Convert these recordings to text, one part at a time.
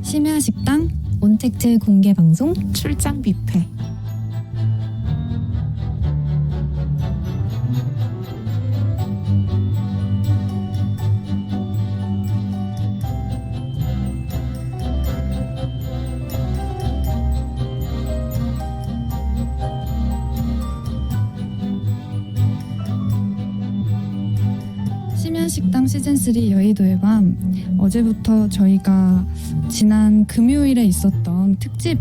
심야 식당 온택트 공개 방송 출장 뷔페. 심야 식당 시즌3 여의도의 밤, 어제부터 저희가 지난 금요일에 있었던 특집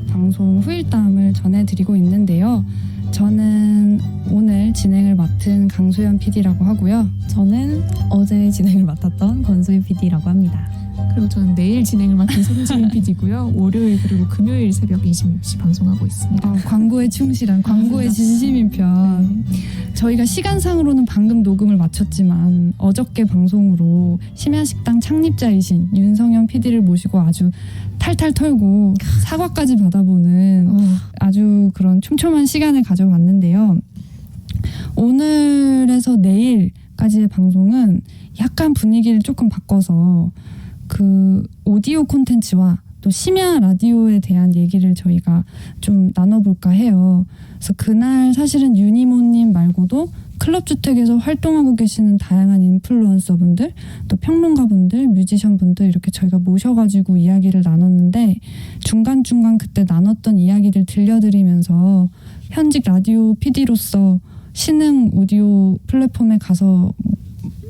방송 후일담을 전해드리고 있는데요. 저는 오늘 진행을 맡은 강소연 PD라고 하고요. 저는 어제 진행을 맡았던 권소희 PD라고 합니다. 그리고 저는 내일 진행을 맡은 손지민 PD고요. 월요일 그리고 금요일 새벽 20시 방송하고 있습니다. 광고에 충실한 광고의 진심인 편. 저희가 시간상으로는 방금 녹음을 마쳤지만 어저께 방송으로 심야식당 창립자이신 윤성현 PD를 모시고 아주 탈탈 털고 사과까지 받아보는 아주 그런 촘촘한 시간을 가져봤는데요. 오늘에서 내일까지의 방송은 약간 분위기를 조금 바꿔서 그 오디오 콘텐츠와 또 심야 라디오에 대한 얘기를 저희가 좀 나눠볼까 해요. 그래서 그날 사실은 유니모님 말고도 클럽주택에서 활동하고 계시는 다양한 인플루언서분들, 또 평론가분들, 뮤지션분들 이렇게 저희가 모셔가지고 이야기를 나눴는데 중간중간 그때 나눴던 이야기들 들려드리면서 현직 라디오 PD로서 신흥 오디오 플랫폼에 가서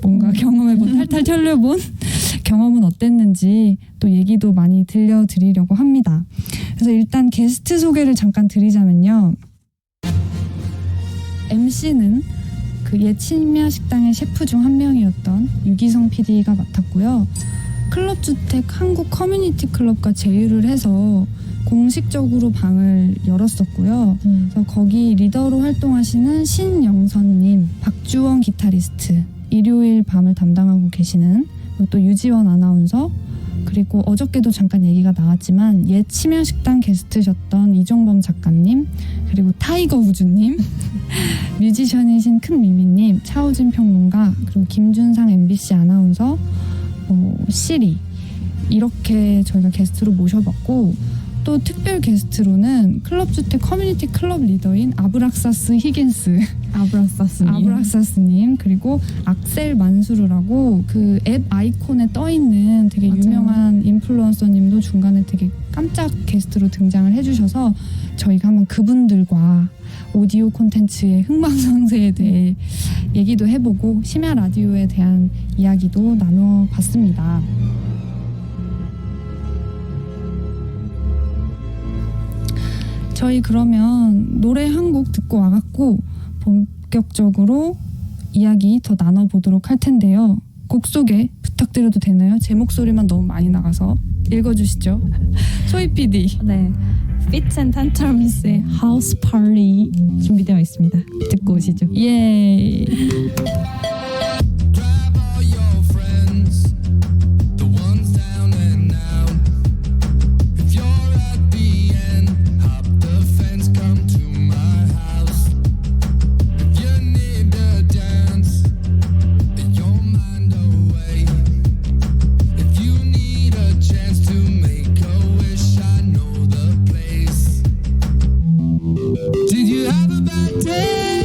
뭔가 경험해본, 탈탈 털려본 경험은 어땠는지 또 얘기도 많이 들려드리려고 합니다. 그래서 일단 게스트 소개를 잠깐 드리자면요. MC는 그 옛 심야 식당의 셰프 중 한 명이었던 유기성 PD가 맡았고요. 클럽주택 한국 커뮤니티 클럽과 제휴를 해서 공식적으로 방을 열었었고요. 그래서 거기 리더로 활동하시는 신영선님, 박주원 기타리스트, 일요일 밤을 담당하고 계시는 또 유지원 아나운서, 그리고 어저께도 잠깐 얘기가 나왔지만 옛 심야식당 게스트셨던 이종범 작가님, 그리고 타이거 우주님, 뮤지션이신 큰미미님, 차우진 평론가, 그리고 김준상 MBC 아나운서, 시리, 이렇게 저희가 게스트로 모셔봤고, 또 특별 게스트로는 클럽주택 커뮤니티 클럽 리더인 아브락사스 히긴스, 아브락사스님, 그리고 악셀 만수르라고 그 앱 아이콘에 떠있는 되게 맞아요. 유명한 인플루언서님도 중간에 되게 깜짝 게스트로 등장을 해주셔서 저희가 한번 그분들과 오디오 콘텐츠의 흥망성쇠에 대해 얘기도 해보고 심야 라디오에 대한 이야기도 나눠봤습니다. 저희 그러면 노래 한 곡 듣고 와갖고 본격적으로 이야기 더 나눠보도록 할 텐데요. 곡 소개 부탁드려도 되나요? 제 목소리만 너무 많이 나가서 읽어주시죠. 소희 PD. 네, Fits and Tantrums의 House Party 준비되어 있습니다. 듣고 오시죠. 예. Did you have a bad day?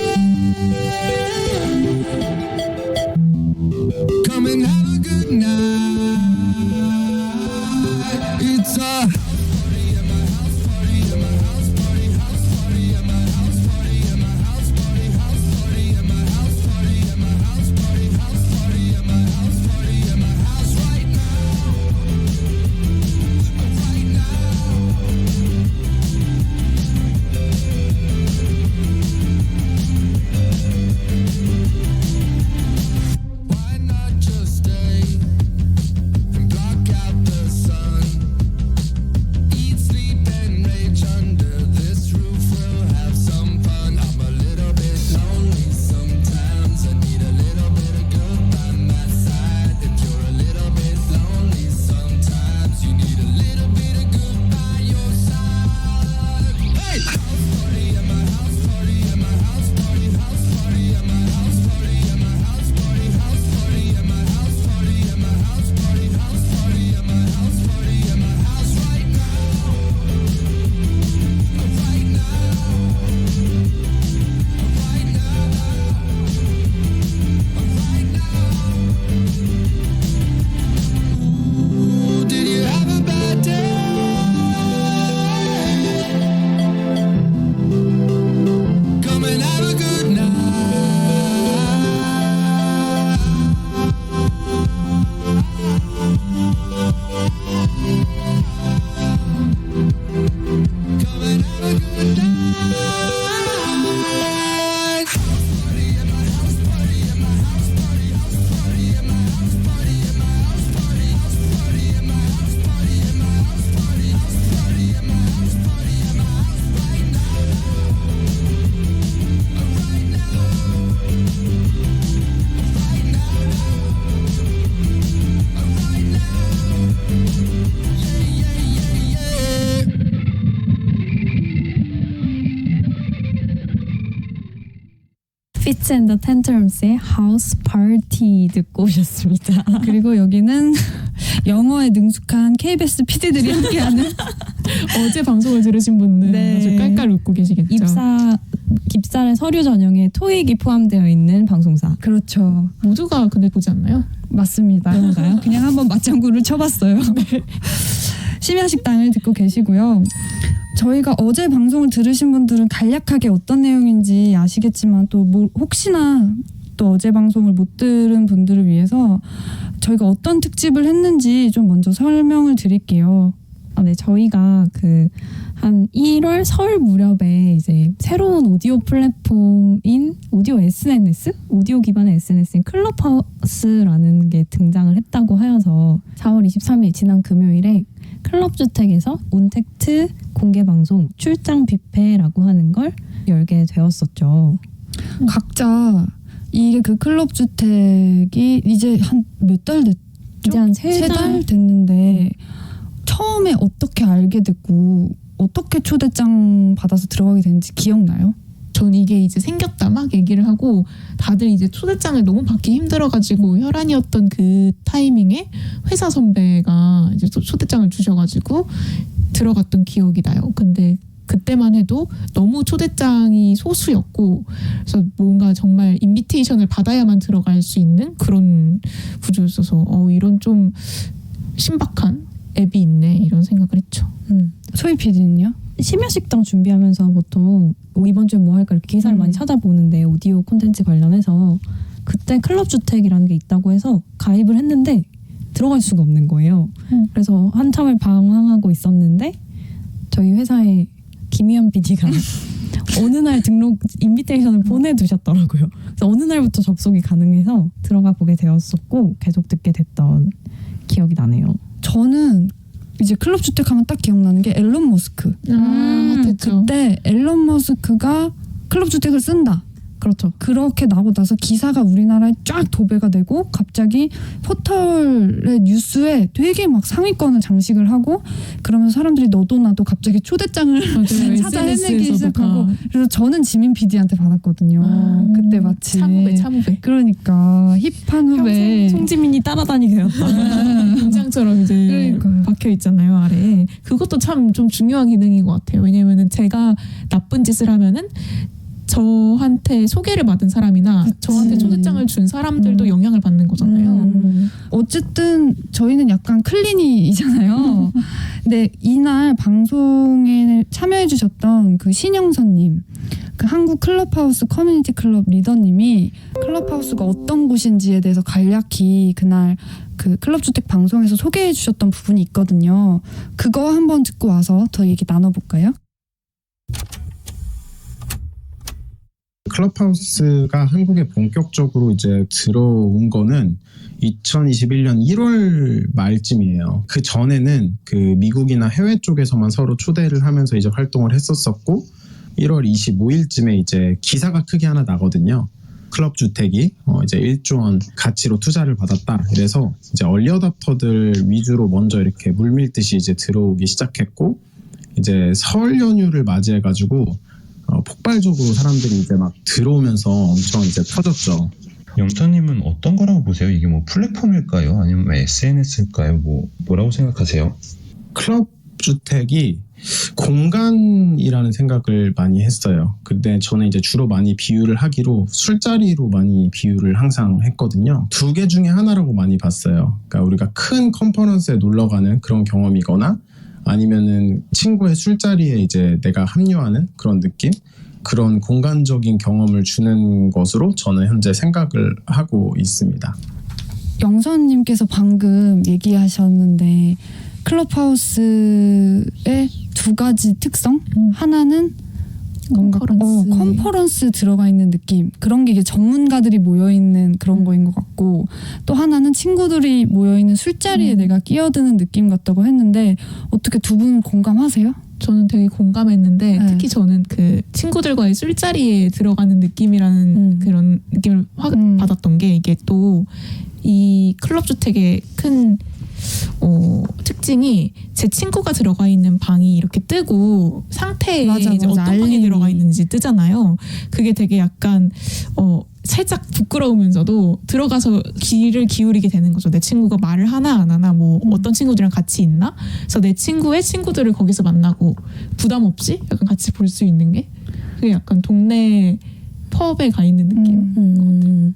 Fits and the Tantrums의 House Party 듣고 오셨습니다. 그리고 여기는 영어에 능숙한 KBS PD들이 함께하는 어제 방송을 들으신 분은 네. 아주 깔깔 웃고 계시겠죠. 입사의 서류 전형에 토익이 포함되어 있는 방송사. 그렇죠. 모두가 근데 보지 않나요? 맞습니다. 그런가요? 그냥 한번 맞장구를 쳐봤어요. 심야식당을 듣고 계시고요. 저희가 어제 방송을 들으신 분들은 간략하게 어떤 내용인지 아시겠지만 또 혹시나 또 어제 방송을 못 들은 분들을 위해서 저희가 어떤 특집을 했는지 좀 먼저 설명을 드릴게요. 네, 저희가 한 1월 설 무렵에 이제 새로운 오디오 플랫폼인 오디오 SNS, 오디오 기반의 SNS인 클럽하우스라는 게 등장을 했다고 하여서 4월 23일 지난 금요일에 클럽주택에서 온택트 공개 방송 출장 뷔페라고 하는 걸 열게 되었었죠. 각자 이게 그 클럽 주택이 이제 한 몇 달 됐죠? 이제 한 세 3달 달 됐는데 처음에 어떻게 알게 됐고 어떻게 초대장 받아서 들어가게 됐는지 기억나요? 전 이게 이제 생겼다 막 얘기를 하고 다들 이제 초대장을 너무 받기 힘들어가지고 혈안이었던 그 타이밍에 회사 선배가 이제 또 초대장을 주셔가지고 들어갔던 기억이 나요. 근데 그때만 해도 너무 초대장이 소수였고 그래서 뭔가 정말 인비테이션을 받아야만 들어갈 수 있는 그런 구조였어서 이런 좀 신박한 앱이 있네 이런 생각을 했죠. 소희 PD는요? 심야식당 준비하면서 보통 이번 주에 뭐 할까 이렇게 기사를 많이 찾아보는데 오디오 콘텐츠 관련해서 그때 클럽주택이라는 게 있다고 해서 가입을 했는데 들어갈 수가 없는 거예요. 그래서 한참을 방황하고 있었는데 저희 회사에 김희연 PD가 어느 날 등록 인비테이션을 보내두셨더라고요. 그래서 어느 날부터 접속이 가능해서 들어가 보게 되었었고 계속 듣게 됐던 기억이 나네요. 저는 이제 클럽 주택 하면 딱 기억나는 게 앨런 머스크. 됐죠. 그때 앨런 머스크가 클럽 주택을 쓴다. 그렇죠. 그렇게 나고 나서 기사가 우리나라에 쫙 도배가 되고 갑자기 포털의 뉴스에 되게 막 상위권을 장식을 하고 그러면서 사람들이 너도 나도 갑자기 초대장을 찾아 헤매기 시작하고 그래서 저는 지민 PD한테 받았거든요. 그때 마침 참후배. 그러니까 힙한 후배 송지민이 따라다니게 되었다. 인장처럼 이제 그러니까요. 박혀 있잖아요 아래에. 그것도 참 좀 중요한 기능인 것 같아요. 왜냐면은 제가 나쁜 짓을 하면은 저한테 소개를 받은 사람이나 저한테 초대장을 준 사람들도 영향을 받는 거잖아요. 어쨌든 저희는 약간 클린이잖아요. 근데 이날 방송에 참여해 주셨던 그 신영선님, 그 한국 클럽하우스 커뮤니티 클럽 리더님이 클럽하우스가 어떤 곳인지에 대해서 간략히 그날 그 클럽주택 방송에서 소개해 주셨던 부분이 있거든요. 그거 한번 듣고 와서 더 얘기 나눠볼까요? 클럽하우스가 한국에 본격적으로 이제 들어온 거는 2021년 1월 말쯤이에요. 그 전에는 그 미국이나 해외 쪽에서만 서로 초대를 하면서 이제 활동을 했었었고 1월 25일쯤에 이제 기사가 크게 하나 나거든요. 클럽 주택이 이제 1조 원 가치로 투자를 받았다. 그래서 이제 얼리어답터들 위주로 먼저 이렇게 물밀듯이 이제 들어오기 시작했고 이제 설 연휴를 맞이해가지고 폭발적으로 사람들이 이제 막 들어오면서 엄청 이제 터졌죠. 영자님은 어떤 거라고 보세요? 이게 뭐 플랫폼일까요? 아니면 SNS일까요? 뭐라고 생각하세요? 클럽 주택이 공간이라는 생각을 많이 했어요. 근데 저는 이제 주로 많이 비유를 하기로 술자리로 많이 비유를 항상 했거든요. 두 개 중에 하나라고 많이 봤어요. 그러니까 우리가 큰 컨퍼런스에 놀러 가는 그런 경험이거나 아니면은 친구의 술자리에 이제 내가 합류하는 그런 느낌? 그런 공간적인 경험을 주는 것으로 저는 현재 생각을 하고 있습니다. 영선님께서 방금 얘기하셨는데 클럽하우스의 두 가지 특성? 하나는 뭔가 컨퍼런스 들어가 있는 느낌, 그런 게 이게 전문가들이 모여있는 그런 거인 것 같고, 또 하나는 친구들이 모여있는 술자리에 내가 끼어드는 느낌 같다고 했는데 어떻게 두 분 공감하세요? 저는 되게 공감했는데 특히 저는 그 친구들과의 술자리에 들어가는 느낌이라는 그런 느낌을 확 받았던 게 이게 또 이 클럽 주택의 큰 특징이 제 친구가 들어가 있는 방이 이렇게 뜨고 상태에 맞아, 이제 맞아. 어떤 방이 알림이. 들어가 있는지 뜨잖아요. 그게 되게 약간 살짝 부끄러우면서도 들어가서 귀를 기울이게 되는 거죠. 내 친구가 말을 하나 안 하나, 뭐 어떤 친구들이랑 같이 있나? 그래서 내 친구의 친구들을 거기서 만나고 부담 없이 약간 같이 볼 수 있는 게 그게 약간 동네 펍에 가 있는 느낌.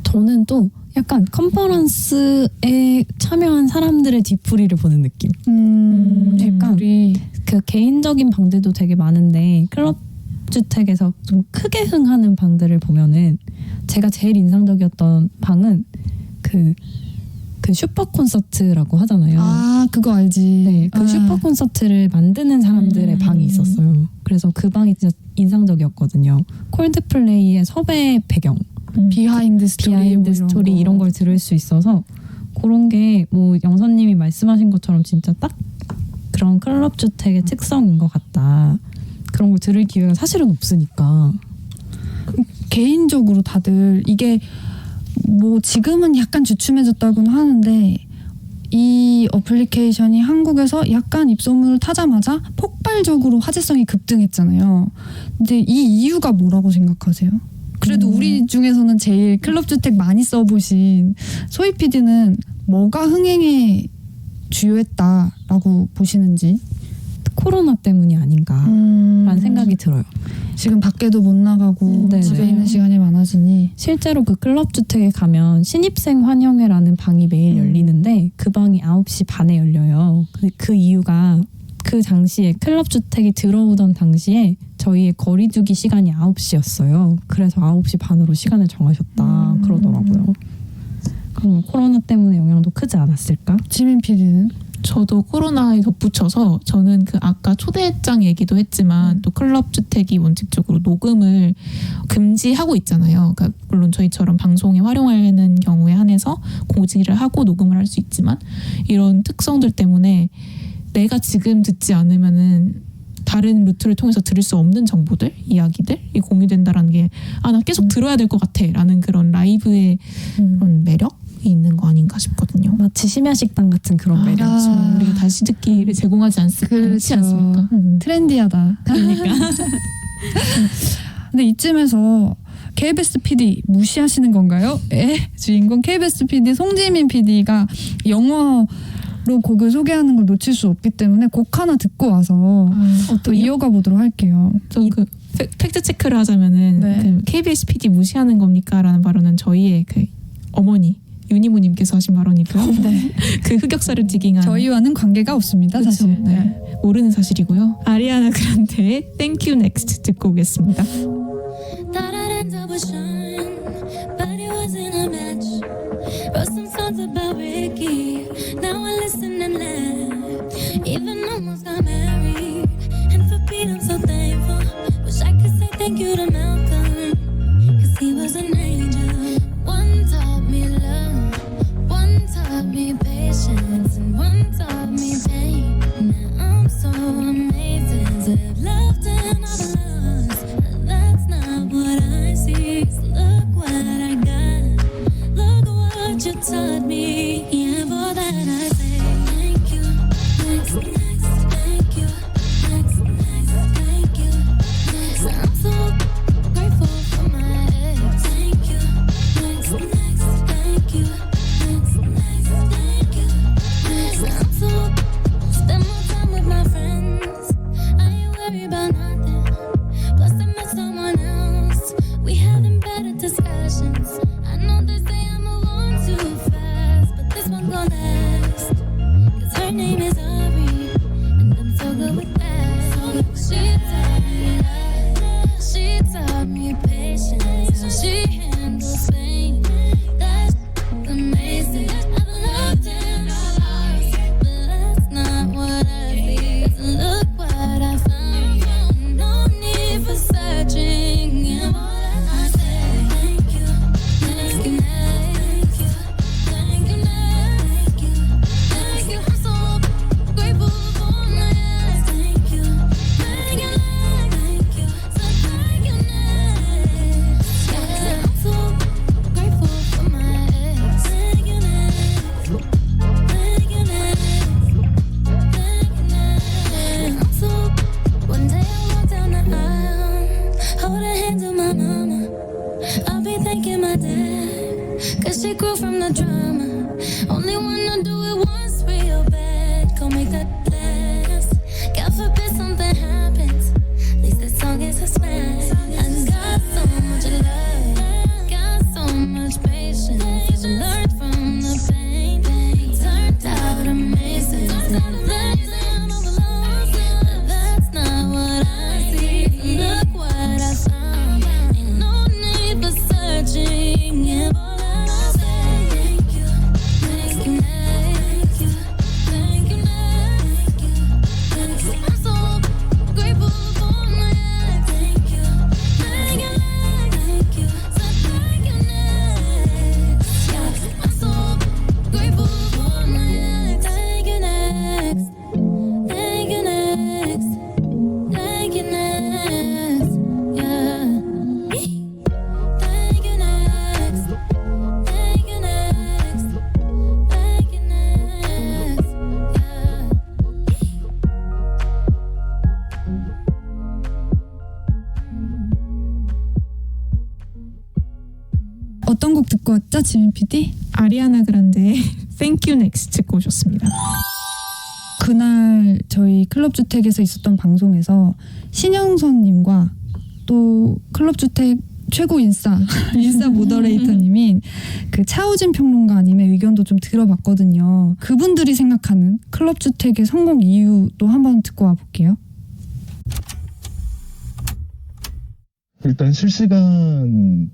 저는 또 약간 컨퍼런스에 참여한 사람들의 뒤풀이를 보는 느낌. 약간 우리 그 개인적인 방들도 되게 많은데 클럽 주택에서 좀 크게 흥하는 방들을 보면은 제가 제일 인상적이었던 방은 그 슈퍼 콘서트라고 하잖아요. 그거 알지. 네, 그 슈퍼 콘서트를 만드는 사람들의 방이 있었어요. 그래서 그 방이 진짜 인상적이었거든요. 콜드플레이의 섭외 배경, 비하인드 스토리, 비하인드 스토리 이런 걸 들을 수 있어서 그런 게 뭐 영선님이 말씀하신 것처럼 진짜 딱 그런 클럽 주택의 특성인 것 같다. 그런 걸 들을 기회가 사실은 없으니까. 개인적으로 다들 이게 뭐 지금은 약간 주춤해졌다고는 하는데 이 어플리케이션이 한국에서 약간 입소문을 타자마자 폭발적으로 화제성이 급등했잖아요. 근데 이 이유가 뭐라고 생각하세요? 그래도 우리 중에서는 제일 클럽 주택 많이 써보신 소희 PD는 뭐가 흥행에 주요했다라고 보시는지? 코로나 때문이 아닌가라는 생각이 들어요. 지금 밖에도 못 나가고 네네. 집에 있는 시간이 많아지니 실제로 그 클럽 주택에 가면 신입생 환영회라는 방이 매일 열리는데 그 방이 9시 반에 열려요. 그 이유가 그 당시에 클럽 주택이 들어오던 당시에 저희의 거리두기 시간이 9시였어요. 그래서 9시 반으로 시간을 정하셨다 그러더라고요. 그럼 코로나 때문에 영향도 크지 않았을까? 지민 PD는? 저도 코로나에 덧붙여서 저는 그 아까 초대장 얘기도 했지만 또 클럽 주택이 원칙적으로 녹음을 금지하고 있잖아요. 그러니까 물론 저희처럼 방송에 활용하는 경우에 한해서 고지를 하고 녹음을 할 수 있지만 이런 특성들 때문에 내가 지금 듣지 않으면은 다른 루트를 통해서 들을 수 없는 정보들, 이야기들이 공유된다라는 게 나 계속 들어야 될 것 같아라는 그런 라이브의 그런 매력이 있는 거 아닌가 싶거든요. 마치 심야식당 같은 그런 매력. 그렇죠. 우리가 다시 듣기를 제공하지 않지 않습니까? 트렌디하다. 그러니까. 근데 이쯤에서 KBS PD 무시하시는 건가요? 주인공 KBS PD 송지민 PD가 영어로 곡을 소개하는 걸 놓칠 수 없기 때문에 곡 하나 듣고 와서 또 이어가 보도록 할게요. 그 팩트 체크를 하자면은 네. 그 KBS PD 무시하는 겁니까라는 발언은 저희의 그 어머니 윤희모님께서 하신 발언이고요. 네. 그 흑역사를 디깅한 저희와는 관계가 없습니다, 그쵸? 사실. 네. 모르는 사실이고요. 아리아나 그란데의 Thank You Next 듣고 오겠습니다. Thought I'd end up with Sean, but it wasn't a match. Wrote some songs about Ricky, now I listen and laugh. Even almost got married, and for Pete I'm so thankful. Wish I could say thank you to Malcolm, cause he was an angel. One taught me love, one taught me patience, and one taught me pain. Now I'm so amazing to have loved and I've lost. That's not what I see. So look what I got. Look what you taught me. Yeah, for that I say thank you. Next, next, thank you. Next, next, thank you. Next, I'm so grateful for my ex. Thank you. Next, next, thank you. Next, next, thank you. Next, I'm so spend more time with my friends. I ain't worried about nothing. Plus I met someone else. We having better discussions. I know they say I move on too fast, but this one gon' last. Cause her name is Ari, and I'm so good with that. She taught me patience, and she handles pain. That's amazing. I've loved and lost, but that's not what I see. Look what I found. No need for searching. Yeah, I say thank you, thank you, thank you, thank you, thank you, thank you. I'm so grateful for my ex. Thank you, thank you, thank you, so thank you, next. Yeah, I'm the dance. God forbid something happens. At least this song is a smash. I got so much love, got so much patience. Learned from the pain, turned out amazing. That's not what I see. Look what I found. Ain't no need for searching. If all that I say, thank you, thank you, thank you, thank you, thank you. I'm so grateful for my ex. Thank you, thank you, thank you, so thank you next. Yeah, I'm so grateful for my ex. Thank you next, thank you next, thank you next. Yeah. Thank you next, thank you next, thank you next. Yeah. 어떤 곡 듣고 왔죠, 지민 PD? 아리아나 그란데의 Thank You Next 듣고 오셨습니다. 그날 저희 클럽주택에서 있었던 방송에서 신영선님과 또 클럽주택 최고 인싸 모더레이터님인 그 차우진 평론가님의 의견도 좀 들어봤거든요. 그분들이 생각하는 클럽주택의 성공 이유도 한번 듣고 와볼게요. 일단 실시간으로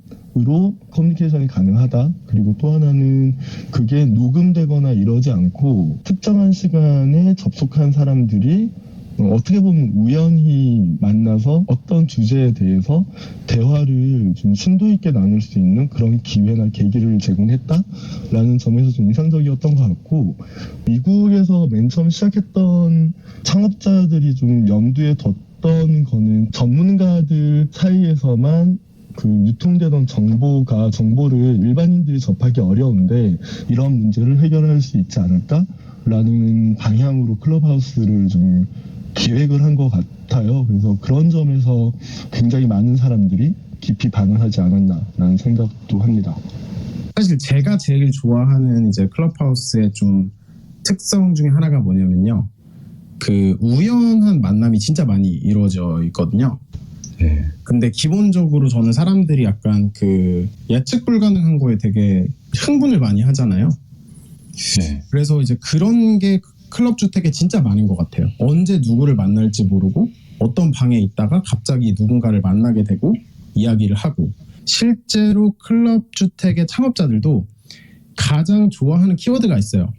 커뮤니케이션이 가능하다. 그리고 또 하나는 그게 녹음되거나 이러지 않고 특정한 시간에 접속한 사람들이 어떻게 보면 우연히 만나서 어떤 주제에 대해서 대화를 좀 심도 있게 나눌 수 있는 그런 기회나 계기를 제공했다라는 점에서 좀 인상적이었던 것 같고, 미국에서 맨 처음 시작했던 창업자들이 좀 염두에 뒀던 거는 전문가들 사이에서만 그 유통되던 정보를 일반인들이 접하기 어려운데 이런 문제를 해결할 수 있지 않을까라는 방향으로 클럽하우스를 좀 기획을 한 것 같아요. 그래서 그런 점에서 굉장히 많은 사람들이 깊이 반응하지 않았나라는 생각도 합니다. 사실 제가 제일 좋아하는 이제 클럽하우스의 좀 특성 중에 하나가 뭐냐면요. 그 우연한 만남이 진짜 많이 이루어져 있거든요. 네. 근데 기본적으로 저는 사람들이 약간 그 예측 불가능한 거에 되게 흥분을 많이 하잖아요. 네. 그래서 이제 그런 게 클럽 주택에 진짜 많은 것 같아요. 언제 누구를 만날지 모르고 어떤 방에 있다가 갑자기 누군가를 만나게 되고 이야기를 하고, 실제로 클럽 주택의 창업자들도 가장 좋아하는 키워드가 있어요.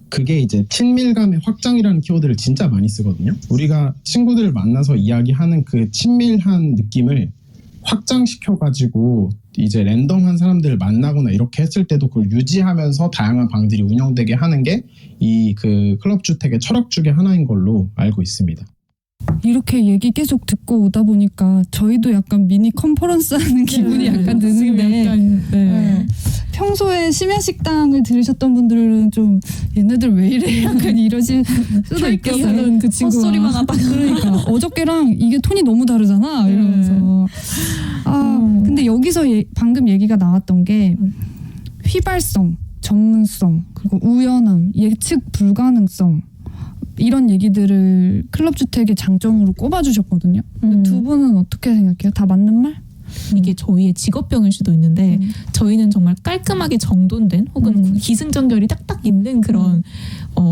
그게 이제 친밀감의 확장이라는 키워드를 진짜 많이 쓰거든요. 우리가 친구들을 만나서 이야기하는 그 친밀한 느낌을 확장시켜가지고 이제 랜덤한 사람들을 만나거나 이렇게 했을 때도 그걸 유지하면서 다양한 방들이 운영되게 하는 게 이 그 클럽 주택의 철학 중에 하나인 걸로 알고 있습니다. 이렇게 얘기 계속 듣고 오다 보니까 저희도 약간 미니 컨퍼런스 하는 기분이 약간 드는데, 네. 평소에 심야식당을 들으셨던 분들은 좀 얘네들 왜 이래 약간 이러실 수도 있겠어요. 그 친구가 헛소리만 하다가 그러니까 어저께랑 이게 톤이 너무 다르잖아 이러면서. 근데 여기서 방금 얘기가 나왔던 게 휘발성, 전문성, 그리고 우연함, 예측 불가능성, 이런 얘기들을 클럽 주택의 장점으로 꼽아주셨거든요. 두 분은 어떻게 생각해요? 다 맞는 말? 이게 저희의 직업병일 수도 있는데 저희는 정말 깔끔하게 정돈된 혹은 기승전결이 딱딱 있는 그런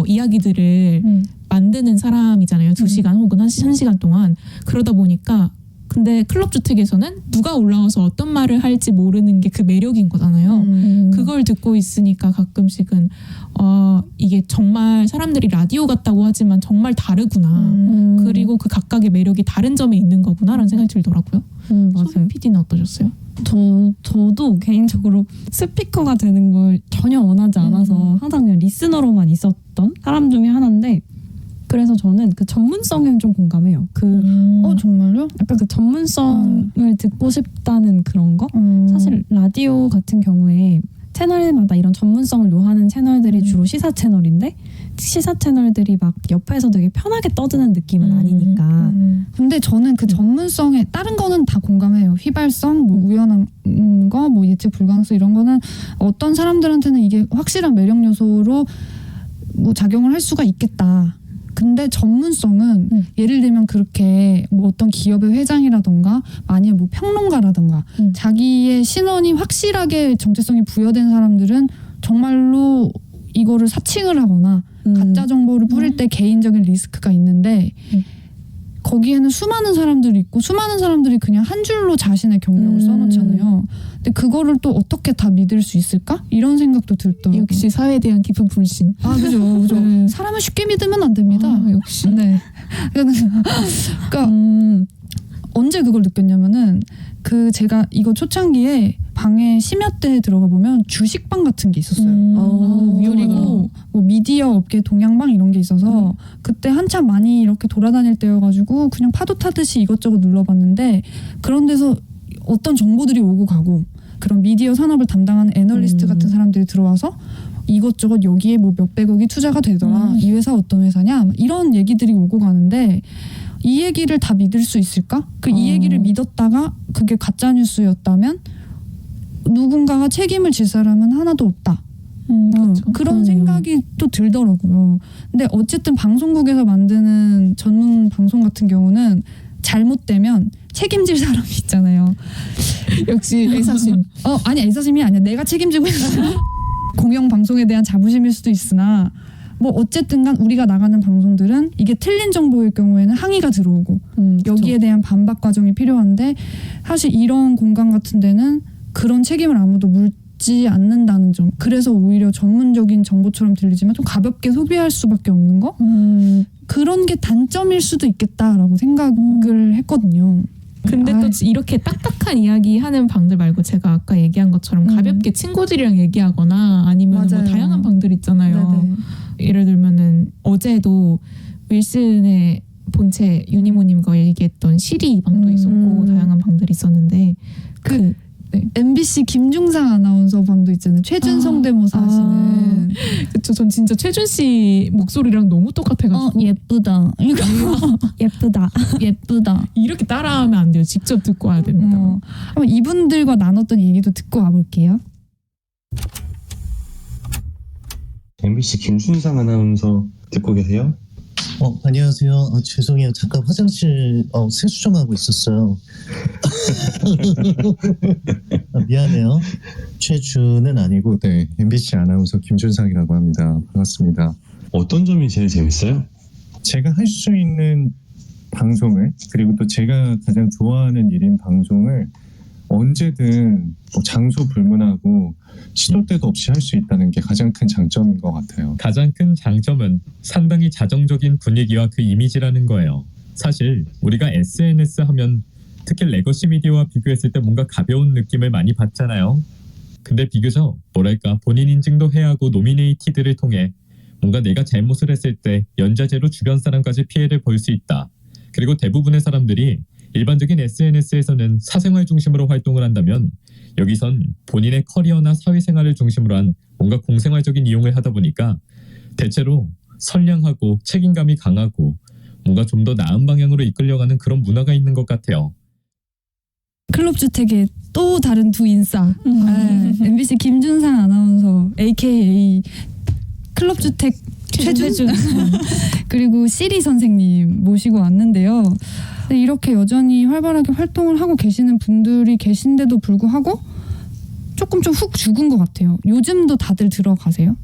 이야기들을 만드는 사람이잖아요. 2시간 혹은 1시간 동안. 그러다 보니까 근데 클럽 주택에서는 누가 올라와서 어떤 말을 할지 모르는 게 그 매력인 거잖아요. 그걸 듣고 있으니까 가끔씩은 이게 정말 사람들이 라디오 같다고 하지만 정말 다르구나. 그리고 그 각각의 매력이 다른 점에 있는 거구나라는 생각이 들더라고요. 맞아요. 소희 PD는 어떠셨어요? 저도 개인적으로 스피커가 되는 걸 전혀 원하지 않아서 항상 그냥 리스너로만 있었던 사람 중에 하나인데, 그래서 저는 그 전문성에 좀 공감해요. 정말요? 약간 그 전문성을 듣고 싶다는 그런 거? 사실 라디오 같은 경우에 채널마다 이런 전문성을 요하는 채널들이 주로 시사 채널인데, 시사 채널들이 막 옆에서 되게 편하게 떠드는 느낌은 아니니까. 근데 저는 그 전문성에 다른 거는 다 공감해요. 휘발성, 뭐 우연한 거, 뭐 예측 불가능성 이런 거는 어떤 사람들한테는 이게 확실한 매력 요소로 뭐 작용을 할 수가 있겠다. 근데 전문성은 예를 들면 그렇게 뭐 어떤 기업의 회장이라던가 아니면 뭐 평론가라던가 자기의 신원이 확실하게 정체성이 부여된 사람들은 정말로 이거를 사칭을 하거나 가짜 정보를 뿌릴 때 개인적인 리스크가 있는데 거기에는 수많은 사람들이 있고 수많은 사람들이 그냥 한 줄로 자신의 경력을 써놓잖아요. 근데 그거를 또 어떻게 다 믿을 수 있을까? 이런 생각도 들더라고요. 역시 사회에 대한 깊은 불신. 아 그죠. 사람을 쉽게 믿으면 안 됩니다. 역시. 네. 그러니까 언제 그걸 느꼈냐면은 그 제가 이거 초창기에 방에 심야 때 들어가 보면 주식방 같은 게 있었어요. 그리고 뭐 미디어 업계 동향방 이런 게 있어서 그때 한참 많이 이렇게 돌아다닐 때여가지고 그냥 파도 타듯이 이것저것 눌러봤는데 그런 데서 어떤 정보들이 오고 가고 그런 미디어 산업을 담당하는 애널리스트 같은 사람들이 들어와서 이것저것 여기에 뭐 몇백억이 투자가 되더라. 이 회사 어떤 회사냐 이런 얘기들이 오고 가는데 이 얘기를 다 믿을 수 있을까? 이 얘기를 믿었다가 그게 가짜 뉴스였다면 누군가가 책임을 질 사람은 하나도 없다. 그런 생각이 또 들더라고요. 근데 어쨌든 방송국에서 만드는 전문 방송 같은 경우는 잘못되면 책임질 사람이 있잖아요. 역시 애사심. 아니 애사심이 아니야. 내가 책임지고 있는 공영 방송에 대한 자부심일 수도 있으나 뭐 어쨌든간 우리가 나가는 방송들은 이게 틀린 정보일 경우에는 항의가 들어오고 여기에 대한 반박 과정이 필요한데 사실 이런 공간 같은 데는 그런 책임을 아무도 묻지 않는다는 점. 그래서 오히려 전문적인 정보처럼 들리지만 좀 가볍게 소비할 수밖에 없는 거? 그런 게 단점일 수도 있겠다라고 생각을 했거든요. 근데 또 이렇게 딱딱한 이야기 하는 방들 말고 제가 아까 얘기한 것처럼 가볍게 친구들이랑 얘기하거나 아니면 뭐 다양한 방들 있잖아요. 네네. 예를 들면은 어제도 윌슨의 본체 유니모님과 얘기했던 시리 방도 있었고 다양한 방들이 있었는데 MBC 김중상 아나운서 방도 있잖아요. 최준 성대모사 하시는. 그쵸. 전 진짜 최준 씨 목소리랑 너무 똑같아가지고 예쁘다. 예쁘다. 이렇게 따라하면 안 돼요. 직접 듣고 와야 됩니다. 한번 이분들과 나눴던 얘기도 듣고 와볼게요. MBC 김준상 아나운서 듣고 계세요? 안녕하세요. 죄송해요. 잠깐 화장실 세수 좀 하고 있었어요. 미안해요. 최준은 아니고 네, MBC 아나운서 김준상이라고 합니다. 반갑습니다. 어떤 점이 제일 재밌어요? 제가 할 수 있는 방송을 그리고 또 제가 가장 좋아하는 일인 방송을 언제든 장소 불문하고 시도 때도 없이 할 수 있다는 게 가장 큰 장점인 것 같아요. 가장 큰 장점은 상당히 자정적인 분위기와 그 이미지라는 거예요. 사실 우리가 SNS 하면 특히 레거시 미디어와 비교했을 때 뭔가 가벼운 느낌을 많이 받잖아요. 근데 비교적 뭐랄까 본인 인증도 해야 하고 노미네이티드를 통해 뭔가 내가 잘못을 했을 때 연좌제로 주변 사람까지 피해를 볼 수 있다. 그리고 대부분의 사람들이 일반적인 SNS에서는 사생활 중심으로 활동을 한다면 여기선 본인의 커리어나 사회생활을 중심으로 한 뭔가 공생활적인 이용을 하다 보니까 대체로 선량하고 책임감이 강하고 뭔가 좀 더 나은 방향으로 이끌려가는 그런 문화가 있는 것 같아요. 클럽주택의 또 다른 두 인싸. MBC 김준상 아나운서 AKA 클럽주택 최준 그리고 시리 선생님 모시고 왔는데요. 근데 이렇게 여전히 활발하게 활동을 하고 계시는 분들이 계신데도 불구하고 조금 좀 훅 죽은 것 같아요. 요즘도 다들 들어가세요?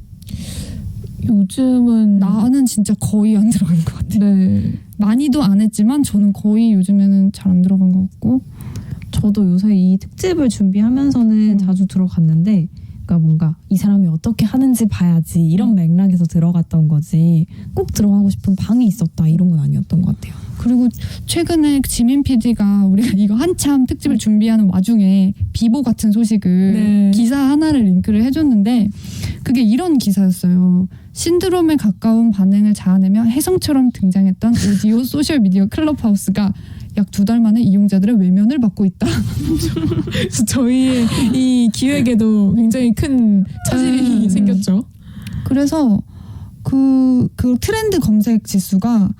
요즘은 나는 진짜 거의 안 들어간 것 같아요. 네. 많이도 안 했지만 저는 거의 요즘에는 잘 안 들어간 것 같고. 저도 요새 이 특집을 준비하면서는 자주 들어갔는데 그러니까 뭔가 이 사람이 어떻게 하는지 봐야지 이런 맥락에서 들어갔던 거지 꼭 들어가고 싶은 방이 있었다 이런 건 아니었던 것 같아요. 그리고 최근에 지민 PD가 우리가 이거 한참 특집을 준비하는 와중에 비보 같은 소식을 기사 하나를 링크를 해줬는데 그게 이런 기사였어요. 신드롬에 가까운 반응을 자아내며 혜성처럼 등장했던 오디오 소셜미디어 클럽하우스가 약 2달 만에 이용자들의 외면을 받고 있다. 저희의 이 기획에도 굉장히 큰 차질이 생겼죠. 그래서 그 트렌드 검색 지수가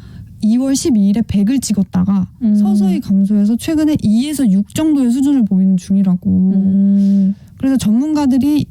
2월 12일에 100을 찍었다가 서서히 감소해서 최근에 2에서 6 정도의 수준을 보이는 중이라고. 그래서 전문가들이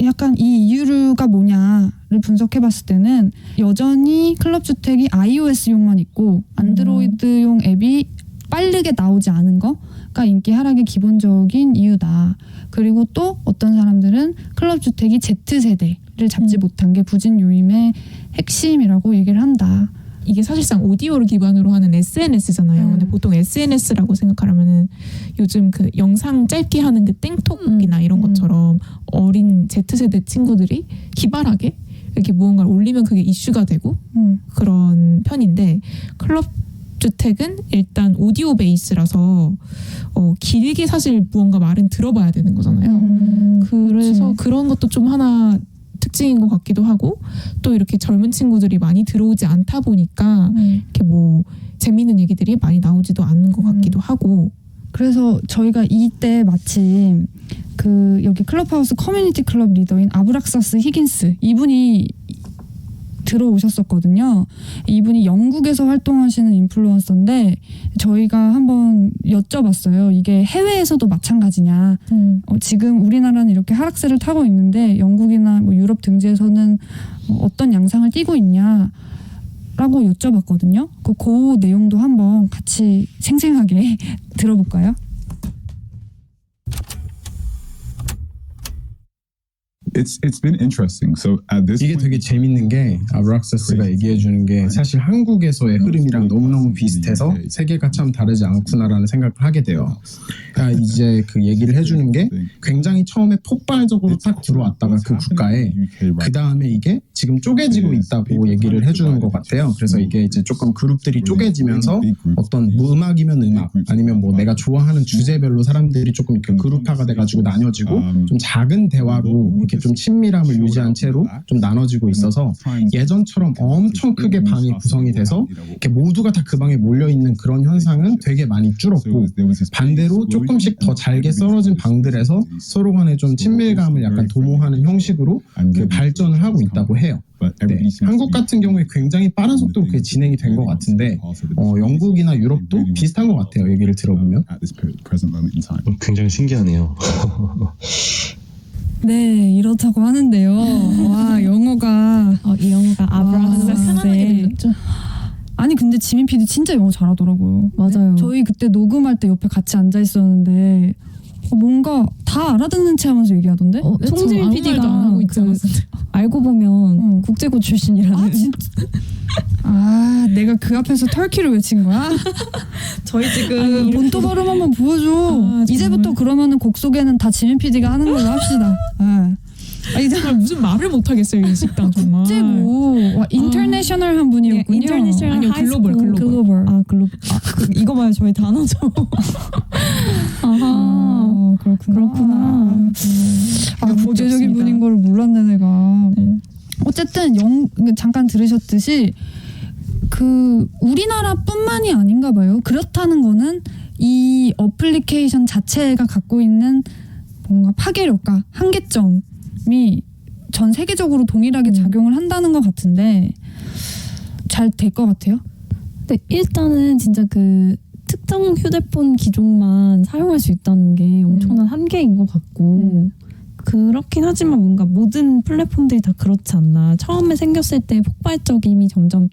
약간 이 이유가 뭐냐를 분석해봤을 때는 여전히 클럽 주택이 iOS용만 있고 안드로이드용 앱이 빠르게 나오지 않은 거가 인기 하락의 기본적인 이유다. 그리고 또 어떤 사람들은 클럽 주택이 Z세대를 잡지 못한 게 부진 요인의 핵심이라고 얘기를 한다. 이게 사실상 오디오를 기반으로 하는 SNS잖아요. 근데 보통 SNS라고 생각하려면은 요즘 그 영상 짧게 하는 그 땡톡이나 이런 것처럼 어린 Z세대 친구들이 기발하게 이렇게 무언가를 올리면 그게 이슈가 되고 그런 편인데 클럽 주택은 일단 오디오 베이스라서 길게 사실 무언가 말은 들어봐야 되는 거잖아요. 그래서 그런 것도 좀 하나 특징인 것 같기도 하고 또 이렇게 젊은 친구들이 많이 들어오지 않다 보니까 이렇게 뭐 재미있는 얘기들이 많이 나오지도 않는 것 같기도 하고 그래서 저희가 이때 마침 그 여기 클럽하우스 커뮤니티 클럽 리더인 아브락사스 히긴스 이분이 들어오셨었거든요. 이분이 영국에서 활동하시는 인플루언서인데 저희가 한번 여쭤봤어요. 이게 해외에서도 마찬가지냐. 지금 우리나라는 이렇게 하락세를 타고 있는데 영국이나 뭐 유럽 등지에서는 어떤 양상을 띠고 있냐. 라고 여쭤봤거든요. 그 내용도 한번 같이 생생하게 들어볼까요? It's been interesting. So at this 이게 point, 되게 재밌는 게 아브락사스가 얘기해 주는 게 사실 한국에서의 흐름이랑 너무너무 비슷해서 세계가 참 다르지 않구나라는 생각을 하게 돼요. 그러니까 이제 그 얘기를 해주는 게 굉장히 처음에 폭발적으로 딱 들어왔다가 그 국가에 그 다음에 이게 지금 쪼개지고 있다고 얘기를 해주는 것 같아요. 그래서 이게 이제 조금 그룹들이 쪼개지면서 어떤 뭐 음악이면 음악 아니면 뭐 내가 좋아하는 주제별로 사람들이 조금 이렇게 그룹화가 돼가지고 나뉘어지고 좀 작은 대화로 이렇게 좀 친밀함을 유지한 채로 좀 나눠지고 있어서 예전처럼 엄청 크게 방이 구성이 돼서 이렇게 모두가 다 그 방에 몰려있는 그런 현상은 되게 많이 줄었고 반대로 조금씩 더 잘게 썰어진 방들에서 서로 간에 좀 친밀감을 약간 도모하는 형식으로 그 발전을 하고 있다고 해요. 네. 한국 같은 경우에 굉장히 빠른 속도로 그게 진행이 된 것 같은데 영국이나 유럽도 비슷한 것 같아요. 얘기를 들어보면. 굉장히 신기하네요. 네, 이렇다고 하는데요. 와, 영어가 이 영어가 편안하게 들렸죠. 아니 근데 지민 PD 진짜 영어 잘하더라고요. 맞아요. 저희 그때 녹음할 때 옆에 같이 앉아 있었는데 뭔가 다 알아듣는 체 하면서 얘기하던데? 송지민 아무 PD가 말도 안 하고 있지 알고 보면 국제고 출신이라는. 아 진짜? 아 내가 그 앞에서 터키를 외친 거야? 저희 지금 본토 발음 한번 보여줘. 이제부터 그러면은 곡 소개는 다 지민 PD가 하는 걸로 합시다. 정말 무슨 말을 못 하겠어요 이 식당 정말. 국제고 와 인터내셔널한 분이었군요. 인터내셔널 아니요, 글로벌. 글로벌. 이거 봐요 저희 단어죠. 아하. 그렇구나. 국제적인 분인 걸 몰랐네 내가. 어쨌든 잠깐 들으셨듯이 그 우리나라뿐만이 아닌가 봐요. 그렇다는 거는 이 어플리케이션 자체가 갖고 있는 뭔가 파괴력과 한계점이 전 세계적으로 동일하게 작용을 한다는 것 같은데 잘 될 것 같아요? 근데 일단은 진짜 그 특정 휴대폰 기종만 사용할 수 있다는 게 엄청난 한계인 것 같고 그렇긴 하지만 뭔가 모든 플랫폼들이 다 그렇지 않나. 처음에 생겼을 때 폭발적임이 점점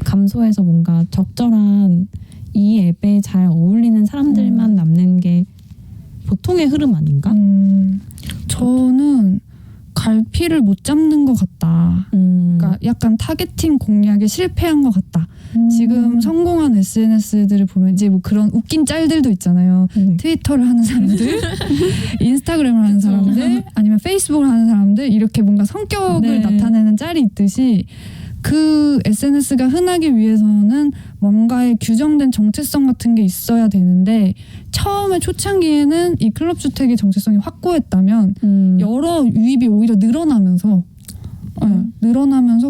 감소해서 뭔가 적절한 이 앱에 잘 어울리는 사람들만 남는 게 보통의 흐름 아닌가? 저는 갈피를 못 잡는 것 같다. 그러니까 약간 타겟팅 공략에 실패한 것 같다. 지금 성공한 SNS들을 보면 이제 뭐 그런 웃긴 짤들도 있잖아요. 트위터를 하는 사람들, 인스타그램을 하는 사람들, 아니면 페이스북을 하는 사람들 이렇게 뭔가 성격을 나타내는 짤이 있듯이 그 SNS가 흔하기 위해서는 뭔가의 규정된 정체성 같은 게 있어야 되는데 처음에 초창기에는 이 클럽 주택의 정체성이 확고했다면 여러 유입이 오히려 늘어나면서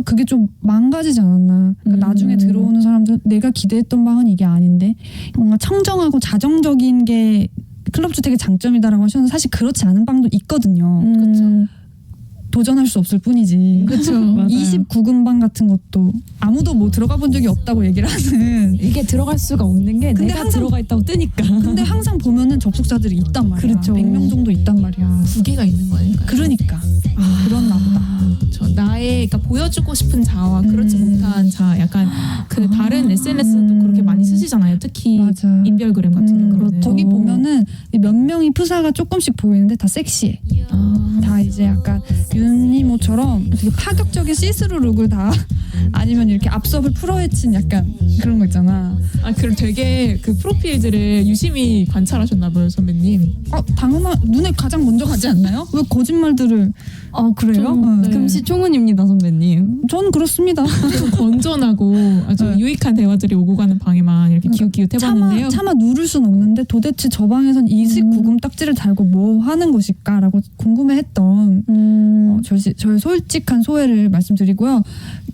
그게 좀 망가지지 않았나. 그러니까 나중에 들어오는 사람들은 내가 기대했던 방은 이게 아닌데 뭔가 청정하고 자정적인 게 클럽 주택의 장점이다라고 하셨는데 사실 그렇지 않은 방도 있거든요. 그렇죠. 도전할 수 없을 뿐이지. 그렇죠. 29금방 같은 것도 아무도 뭐 들어가 본 적이 없다고 얘기를 하는. 이게 들어갈 수가 없는 게 근데 내가 항상- 들어가 있다고 뜨니까. 근데 항상 보면은 접속자들이 있단 말이야. 그렇죠. 100명 정도 있단 말이야. 두 개가 있는 거니까. 그러니까 그렇나 보다. 그렇죠. 나의 그러니까 보여주고 싶은 자와 그렇지 못한 자, 약간 그 다른 SNS도 그렇게 많이 쓰시잖아요. 특히 맞아. 인별그램 같은 경우는. 거기 보면은 몇 명이 프사가 조금씩 보이는데 다 섹시해. 다 이제 약간 윤이모처럼 되게 파격적인 시스루 룩을 다 아니면 이렇게 앞섭을 풀어헤친 약간 그런 거 있잖아. 아, 그럼 되게 그 프로필들을 유심히 관찰하셨나 봐요, 선배님. 당연한 눈에 가장 먼저 가지 않나요? 왜 거짓말들을? 그래요? 좀, 네. 금시초문입니다, 선배님. 저는 그렇습니다. 좀 건전하고 아주 네. 유익한 대화들이 오고 가는 방에만 이렇게 기웃기웃 해봤는데요. 차마 누를 순 없는데 도대체 저 방에선 29금 딱지를 달고 뭐 하는 것일까라고 궁금해했던 저의 솔직한 소회를 말씀드리고요.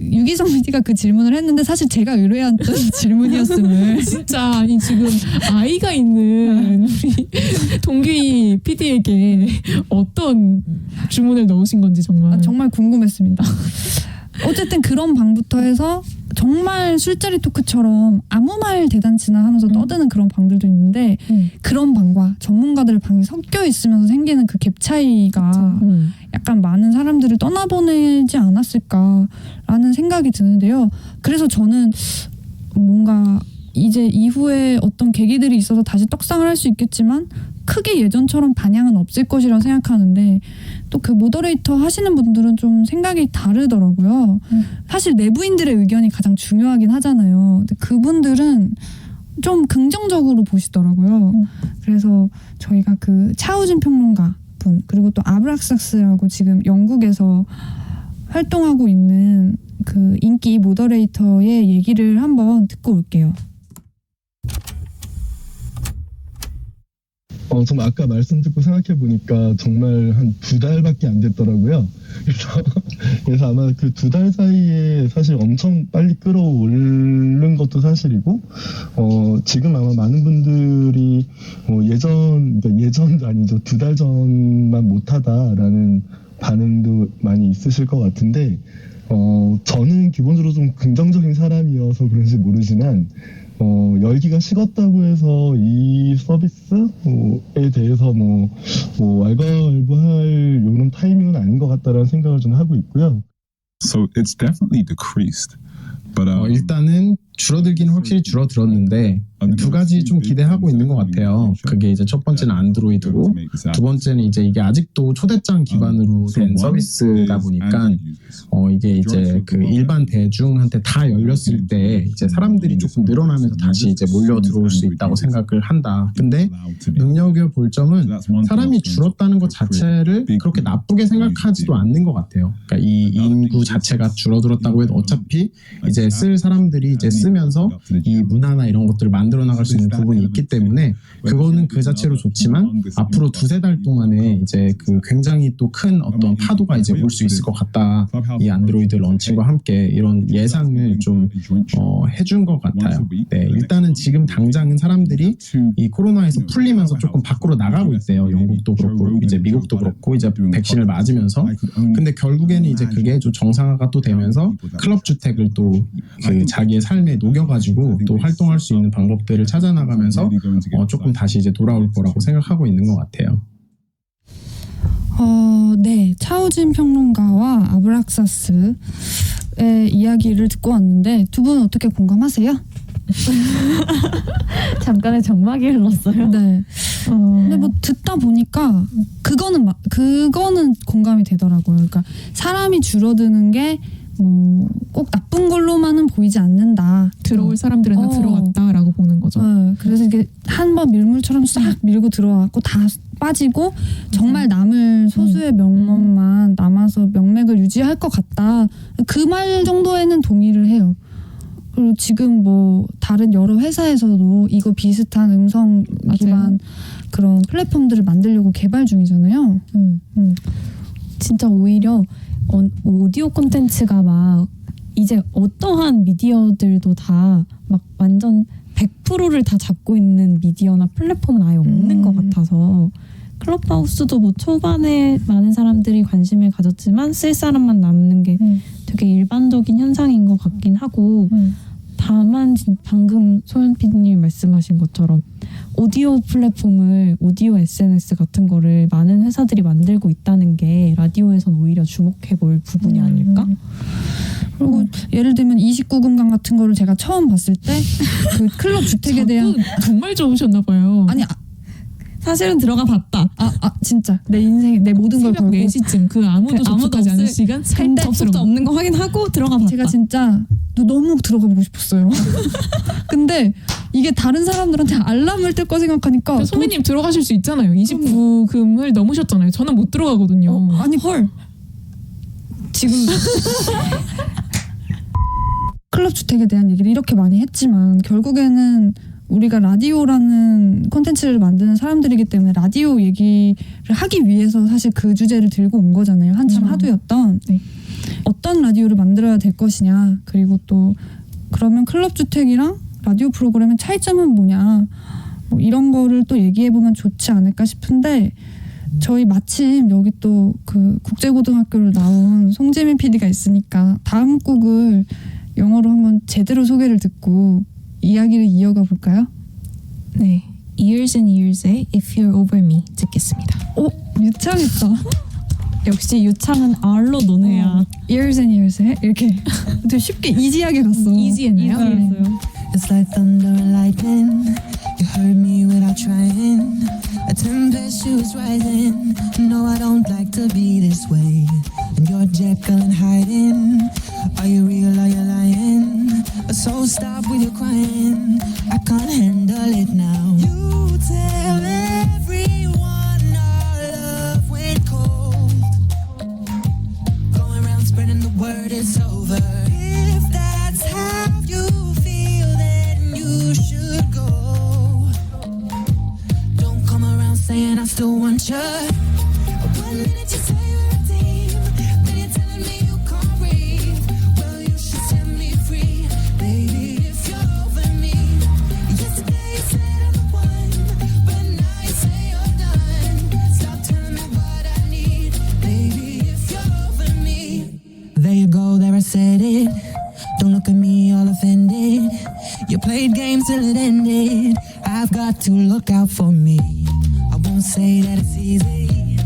유기성 PD가 그 질문을 했는데 사실 제가 의뢰했던 질문이었음을. 진짜 아니 지금 아이가 있는 우리 동규이 PD에게 어떤 주문을 넣으신 건지 정말. 정말 궁금했습니다. 어쨌든 그런 방부터 해서 정말 술자리 토크처럼 아무 말 대잔치나 하면서 떠드는 그런 방들도 있는데 그런 방과 전문가들의 방이 섞여 있으면서 생기는 그 갭 차이가 약간 많은 사람들을 떠나보내지 않았을까라는 생각이 드는데요. 그래서 저는 뭔가 이제 이후에 어떤 계기들이 있어서 다시 떡상을 할 수 있겠지만 크게 예전처럼 반향은 없을 것이라고 생각하는데 또 그 모더레이터 하시는 분들은 좀 생각이 다르더라고요. 사실 내부인들의 의견이 가장 중요하긴 하잖아요. 근데 그분들은 좀 긍정적으로 보시더라고요. 그래서 저희가 그 차우진 평론가 분 그리고 또 아브락삭스라고 지금 영국에서 활동하고 있는 그 인기 모더레이터의 얘기를 한번 듣고 올게요. 정말 아까 말씀 듣고 생각해 보니까 정말 한 2달밖에 안 됐더라고요. 그래서 아마 그 2달 사이에 사실 엄청 빨리 끌어오른 것도 사실이고, 지금 아마 많은 분들이 그러니까 예전도 아니죠. 2달 전만 못하다라는 반응도 많이 있으실 것 같은데, 저는 기본적으로 좀 긍정적인 사람이어서 그런지 모르지만, 열기가 식었다고 해서 이 서비스에 대해서 왈가왈부할 요런 타이밍은 아닌 것 같다라는 생각을 좀 하고 있고요. So it's definitely decreased. But 일단은 줄어들기는 확실히 줄어들었는데 두 가지 좀 기대하고 있는 것 같아요. 그게 이제 첫 번째는 안드로이드고 두 번째는 이제 이게 아직도 초대장 기반으로 된 서비스다 보니까 이게 이제 그 일반 대중한테 다 열렸을 때 이제 사람들이 조금 늘어나면서 다시 이제 몰려 들어올 수 있다고 생각을 한다. 근데 눈여겨볼 점은 사람이 줄었다는 것 자체를 그렇게 나쁘게 생각하지도 않는 것 같아요. 그러니까 이 인구 자체가 줄어들었다고 해도 어차피 이제 쓸 사람들이 이제 쓰면서 이 문화나 이런 것들을 만들어 나갈 수 있는 부분이 있기 때문에 그거는 그 자체로 좋지만 앞으로 2-3달 동안에 이제 그 굉장히 또 큰 어떤 파도가 이제 올 수 있을 것 같다. 이 안드로이드 런칭과 함께 이런 예상을 좀 해준 것 같아요. 네, 일단은 지금 당장은 사람들이 이 코로나에서 풀리면서 조금 밖으로 나가고 있대요. 영국도 그렇고 이제 미국도 그렇고 이제 백신을 맞으면서 근데 결국에는 이제 그게 좀 정상화가 또 되면서 클럽 주택을 또 그 자기의 삶에 녹여가지고 또 활동할 수 있는 방법들을 찾아 나가면서 조금 다시 이제 돌아올 거라고 생각하고 있는 것 같아요. 네, 차우진 평론가와 아브락사스의 이야기를 듣고 왔는데 두 분은 어떻게 공감하세요? 잠깐의 정막이 흘렀어요. 네. 근데 뭐 듣다 보니까 그거는 공감이 되더라고요. 그러니까 사람이 줄어드는 게 뭐 꼭 나쁜 걸로만은 보이지 않는다. 들어올 사람들은 다 들어왔다라고 보는 거죠. 그래서 이게 한번 밀물처럼 싹 밀고 들어왔고 다 빠지고 정말 남을 소수의 명목만 남아서 명맥을 유지할 것 같다. 그 말 정도에는 동의를 해요. 그리고 지금 뭐 다른 여러 회사에서도 이거 비슷한 음성 기반 그런 플랫폼들을 만들려고 개발 중이잖아요. 진짜 오히려 오디오 콘텐츠가 막 이제 어떠한 미디어들도 다 막 완전 100%를 다 잡고 있는 미디어나 플랫폼은 아예 없는 것 같아서 클럽하우스도 뭐 초반에 많은 사람들이 관심을 가졌지만 쓸 사람만 남는 게 되게 일반적인 현상인 것 같긴 하고 다만 방금 소연 PD님 말씀하신 것처럼 오디오 플랫폼을 오디오 SNS 같은 거를 많은 회사들이 만들고 있다는 게 라디오에선 오히려 주목해 볼 부분이 아닐까? 그리고 예를 들면 29금강 같은 거를 제가 처음 봤을 때 그 클럽 주택에 대한 정말 좋으셨나 봐요. 아니 사실은 들어가 봤다. 진짜 내 인생 내 모든 걸 새벽 걸고 4시쯤 그 아무도 접속하지 않은 시간 근데 접속도 접속도 없는 거 확인하고 들어가 봤다. 제가 진짜 너무 들어가 보고 싶었어요. 근데 이게 다른 사람들한테 알람을 뜰 거 생각하니까 소매님 들어가실 수 있잖아요. 29금을 넘으셨잖아요. 저는 못 들어가거든요. 아니 헐 지금 클럽 주택에 대한 얘기를 이렇게 많이 했지만 결국에는 우리가 라디오라는 콘텐츠를 만드는 사람들이기 때문에 라디오 얘기를 하기 위해서 사실 그 주제를 들고 온 거잖아요. 한참 하두였던 어떤 라디오를 만들어야 될 것이냐, 그리고 또 그러면 클럽 주택이랑 라디오 프로그램의 차이점은 뭐냐, 뭐 이런 거를 또 얘기해보면 좋지 않을까 싶은데 저희 마침 여기 또 그 국제고등학교를 나온 송재민 PD가 있으니까 다음 곡을 영어로 한번 제대로 소개를 듣고 이야기를 이어가 볼까요? 네, Years and Years의 If You're Over Me 듣겠습니다. 유창했다. 역시 유창은 R로 노네야. Years and Years에 이렇게 되게 쉽게 이지하게 갔어. 이지했나요? 이지했어요. It's like thunder and lightning. You heard me without trying. A tempest was rising. No, I don't like to be this way. And you're Jekyll and hiding. Are you real? Are you lying? So stop with your crying. I can't handle it now. You tell everyone our love went cold. Going around spreading the word it's over. If that's how you feel, then you should go. Don't come around saying I still want you. 1 minute you say we're a team, then you're telling me you can't breathe. Well, you should set me free, baby, if you're over me. Yesterday you said I'm the one, but now you say you're done. Stop telling me what I need, baby, if you're over me. There you go, there I said it. Don't look at me all offended. You played games till it ended. I've got to look out for me. I won't say that it's easy.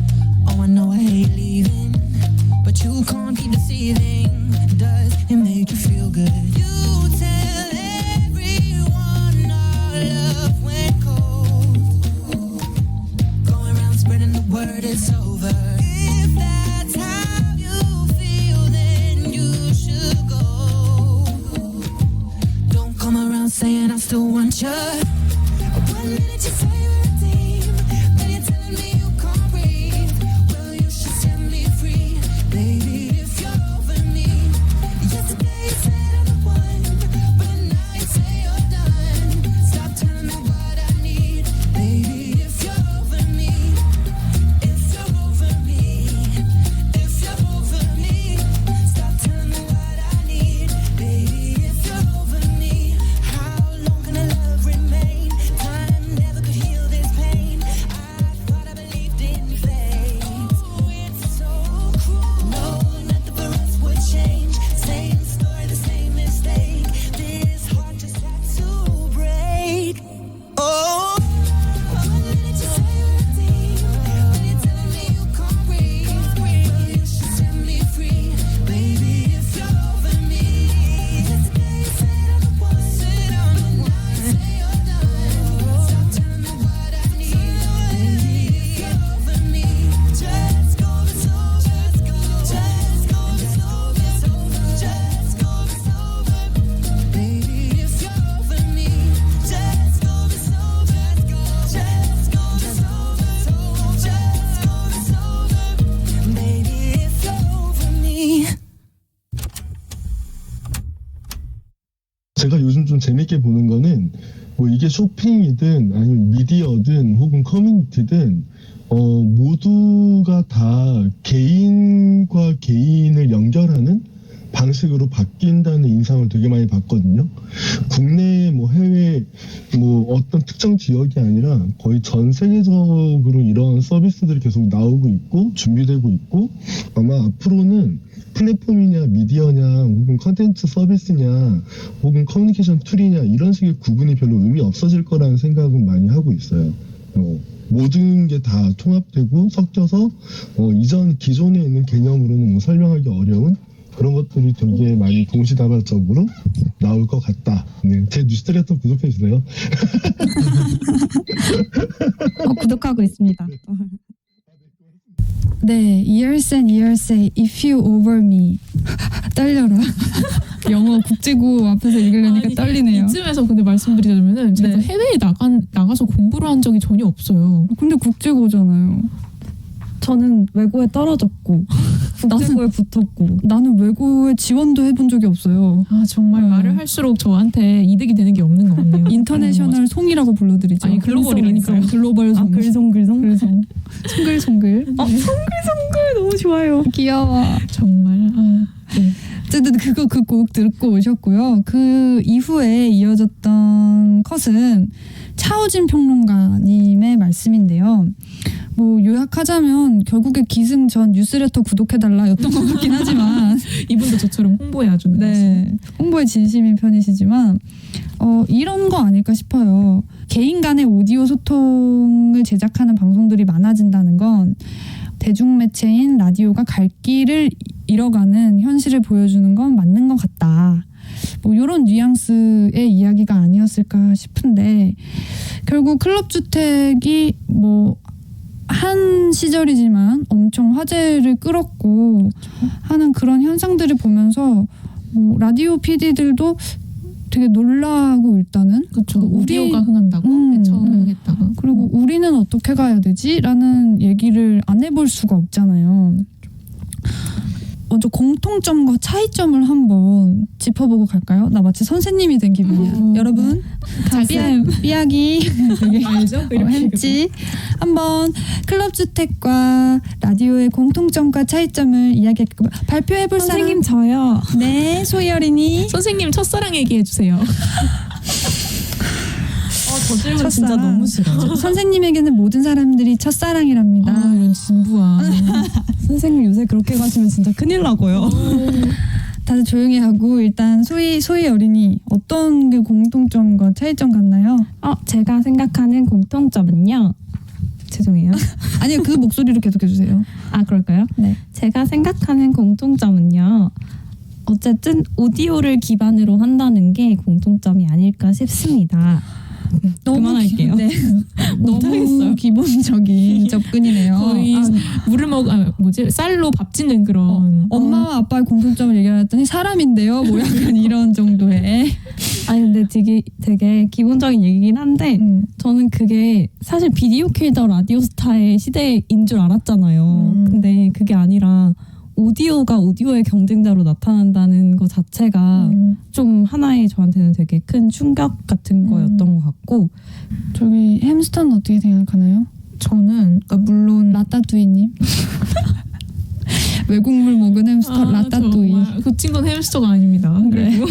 Oh, I know I hate leaving, but you can't keep deceiving. Does it make you feel good? You tell everyone our love went cold. Going around spreading the word it's over. If that's how you feel, then you should go. Don't come around saying I still want you. 1 minute you say we're a team, then you're telling me you can't breathe. Well, you should set me free, baby, if you're over me. Yesterday you said I'm the one, but now you say you're done. Stop telling me what I need, baby, if you're over me. If you're over me, if you're over me. Stop telling me what I need, baby, if you're over me. How long can a love remain? Time never could heal this pain. I thought I believed in fate. Oh, it's so cruel. No, nothing for us would change. Same story, the same mistake. This heart just had to break. Oh, 1 minute you say we're a team, then you're telling me you can't breathe. Well, you should set me free, baby, if you're over me. Yesterday you said I'm the one, but now you say you're done. Stop telling me what I need, baby, if you're over me. Just go, it's over. Just go, it's over. Just go, it's over. Baby, if you're over me. Just go, it's over. Just go, it's over. Just go, it's over. Baby, if you're over me. 제가 요즘 좀 재밌게 보는 거는 뭐 이게 쇼핑이든 아니면 미디어든 혹은 커뮤니티든 모두가 다 개인과 개인을 연결하는 방식으로 바뀐다는 인상을 되게 많이 봤거든요. 국내 뭐 해외 뭐 어떤 특정 지역이 아니라 거의 전 세계적으로 이런 서비스들이 계속 나오고 있고 준비되고 있고 아마 앞으로는 플랫폼이냐 미디어냐 혹은 컨텐츠 서비스냐 혹은 커뮤니케이션 툴이냐 이런 식의 구분이 별로 의미 없어질 거라는 생각은 많이 하고 있어요. 모든 게 다 통합되고 섞여서 이전 기존에 있는 개념으로는 뭐 설명하기 어려운 그런 것들이 되게 많이 동시다발적으로 나올 것 같다. 네, 제 뉴스레터 구독해 주세요. 구독하고 있습니다. 네, 이열세 if you over me. 떨려라. 영어 국제고 앞에서 읽으려니까 아니, 떨리네요. 이쯤에서 근데 말씀드리자면은 제가 네. 해외에 나가서 공부를 한 적이 전혀 없어요. 근데 국제고잖아요. 저는 외고에 떨어졌고 국제고에 붙었고 나는 외고에 지원도 해본 적이 없어요. 아 정말 말을 할수록 저한테 이득이 되는 게 없는 것 같네요. 인터내셔널 송이라고 불러드리죠. 아니 글로벌이라니까요. 글로벌 송. 글송글송 송글송글. 송글송글 너무 좋아요. 귀여워. 정말 네. 어쨌든 그 곡 듣고 오셨고요. 그 이후에 이어졌던 컷은 차오진 평론가님의 말씀인데요. 뭐 요약하자면 결국에 기승전 뉴스레터 구독해달라였던 것 같긴 하지만 이분도 저처럼 홍보에 아주 네, 홍보에 진심인 편이시지만 이런 거 아닐까 싶어요. 개인 간의 오디오 소통을 제작하는 방송들이 많아진다는 건 대중매체인 라디오가 갈 길을 잃어가는 현실을 보여주는 건 맞는 것 같다. 뭐 이런 뉘앙스의 이야기가 아니었을까 싶은데 결국 클럽주택이 뭐 한 시절이지만 엄청 화제를 끌었고 하는 그런 현상들을 보면서 뭐 라디오 PD들도 되게 놀라고 일단은 그렇죠. 오디오가 흥한다고 처음 했다가 그리고 우리는 어떻게 가야 되지? 라는 얘기를 안 해볼 수가 없잖아요. 먼저 공통점과 차이점을 한번 짚어보고 갈까요? 나 마치 선생님이 된 기분이야. 여러분 삐약이 되게 알죠? 했지. 한번 클럽주택과 라디오의 공통점과 차이점을 발표해볼 사람. 선생님 저요. 네, 소희 어린이. 선생님 첫사랑 얘기해 주세요. 저 질문 진짜 너무 싫어. 선생님에게는 모든 사람들이 첫사랑이랍니다. 이런 진부한. 선생님 요새 그렇게 가시면 진짜 큰일 나고요. 다들 조용히 하고 일단 소희 어린이 어떤 게 공통점과 차이점 같나요? 제가 생각하는 공통점은요. 죄송해요. 아니요, 그 목소리로 계속해 주세요. 그럴까요? 네. 제가 생각하는 공통점은요. 어쨌든 오디오를 기반으로 한다는 게 공통점이 아닐까 싶습니다. 그만할게요. 네. 너무 기본적인 접근이네요. 거의 물을 쌀로 밥 짓는 그런. 엄마와 아빠의 공통점을 얘기했더니 사람인데요. 뭐 약간 이런 정도의. 아니 근데 되게 기본적인 얘기긴 한데 저는 그게 사실 비디오 킬더 라디오스타의 시대인 줄 알았잖아요. 근데 그게 아니라 오디오가 오디오의 경쟁자로 나타난다는 것 자체가 좀 하나의 저한테는 되게 큰 충격 같은 거였던 것 같고 저기 햄스터는 어떻게 생각하나요? 저는 그러니까 물론 라따뚜이님 외국물 먹은 햄스터 라따뚜이. 그 친구는 햄스터가 아닙니다. 그리고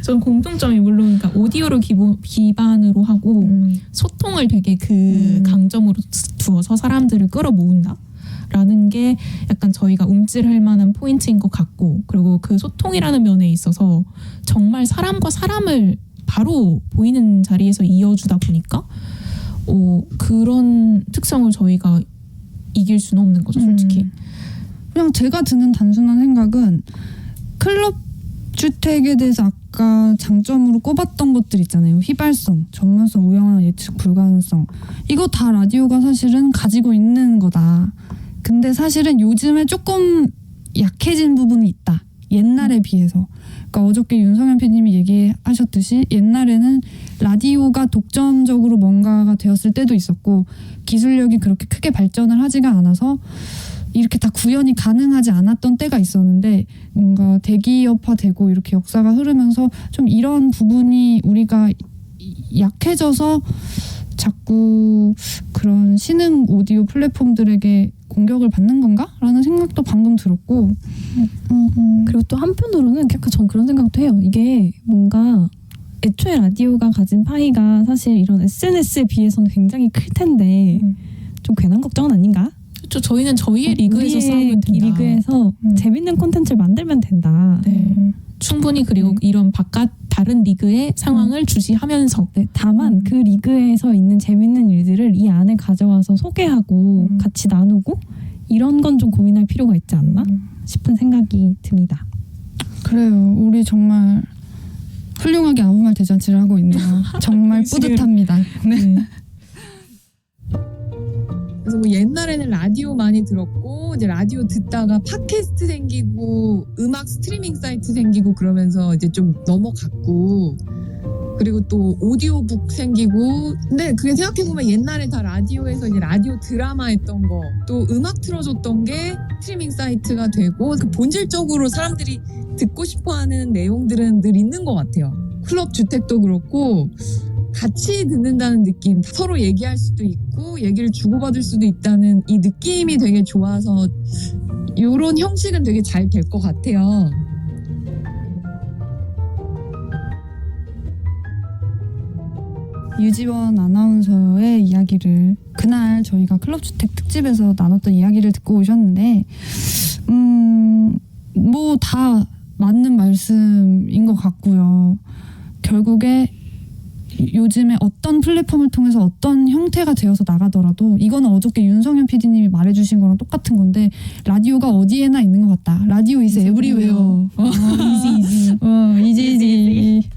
전 공통점이 물론 그러니까 오디오를 기반으로 하고 소통을 되게 그 강점으로 두어서 사람들을 끌어모은다. 라는 게 약간 저희가 움찔할 만한 포인트인 것 같고 그리고 그 소통이라는 면에 있어서 정말 사람과 사람을 바로 보이는 자리에서 이어주다 보니까 그런 특성을 저희가 이길 수는 없는 거죠, 솔직히. 그냥 제가 드는 단순한 생각은 클럽 주택에 대해서 아까 장점으로 꼽았던 것들 있잖아요. 휘발성, 전문성, 우영한 예측 불가능성. 이거 다 라디오가 사실은 가지고 있는 거다. 근데 사실은 요즘에 조금 약해진 부분이 있다. 옛날에 비해서. 그러니까 어저께 윤성현 PD님이 얘기하셨듯이 옛날에는 라디오가 독점적으로 뭔가가 되었을 때도 있었고 기술력이 그렇게 크게 발전을 하지가 않아서 이렇게 다 구현이 가능하지 않았던 때가 있었는데 뭔가 대기업화되고 이렇게 역사가 흐르면서 좀 이런 부분이 우리가 약해져서 자꾸 그런 신흥 오디오 플랫폼들에게 공격을 받는 건가? 라는 생각도 방금 들었고 그리고 또 한편으로는 약간 전 그런 생각도 해요. 이게 뭔가 애초에 라디오가 가진 파이가 사실 이런 SNS에 비해서는 굉장히 클 텐데 좀 괜한 걱정은 아닌가? 그렇죠. 저희는 저희의 리그에서 우리의 싸우면 된다. 이 리그에서 재밌는 콘텐츠를 만들면 된다. 네. 충분히 그리고 이런 바깥 다른 리그의 상황을 주시하면서 네, 다만 그 리그에서 있는 재밌는 일들을 이 안에 가져와서 소개하고 같이 나누고 이런 건 좀 고민할 필요가 있지 않나 싶은 생각이 듭니다. 그래요. 우리 정말 훌륭하게 아무 말 대잔치를 하고 있네요. 정말 뿌듯합니다. 네. 그래서 뭐 옛날에는 라디오 많이 들었고 이제 라디오 듣다가 팟캐스트 생기고 음악 스트리밍 사이트 생기고 그러면서 이제 좀 넘어갔고 그리고 또 오디오북 생기고 근데 그게 생각해보면 옛날에 다 라디오에서 이제 라디오 드라마 했던 거 또 음악 틀어줬던 게 스트리밍 사이트가 되고 그 본질적으로 사람들이 듣고 싶어하는 내용들은 늘 있는 것 같아요. 클럽 주택도 그렇고 같이 듣는다는 느낌 서로 얘기할 수도 있고 얘기를 주고받을 수도 있다는 이 느낌이 되게 좋아서 이런 형식은 되게 잘 될 것 같아요. 유지원 아나운서의 이야기를 그날 저희가 클럽주택 특집에서 나눴던 이야기를 듣고 오셨는데 뭐 다 맞는 말씀인 것 같고요. 결국에 요즘에 어떤 플랫폼을 통해서 어떤 형태가 되어서 나가더라도 이거는 어저께 윤성현 PD님이 말해주신 거랑 똑같은 건데 라디오가 어디에나 있는 것 같다. 라디오 is everywhere. 이지.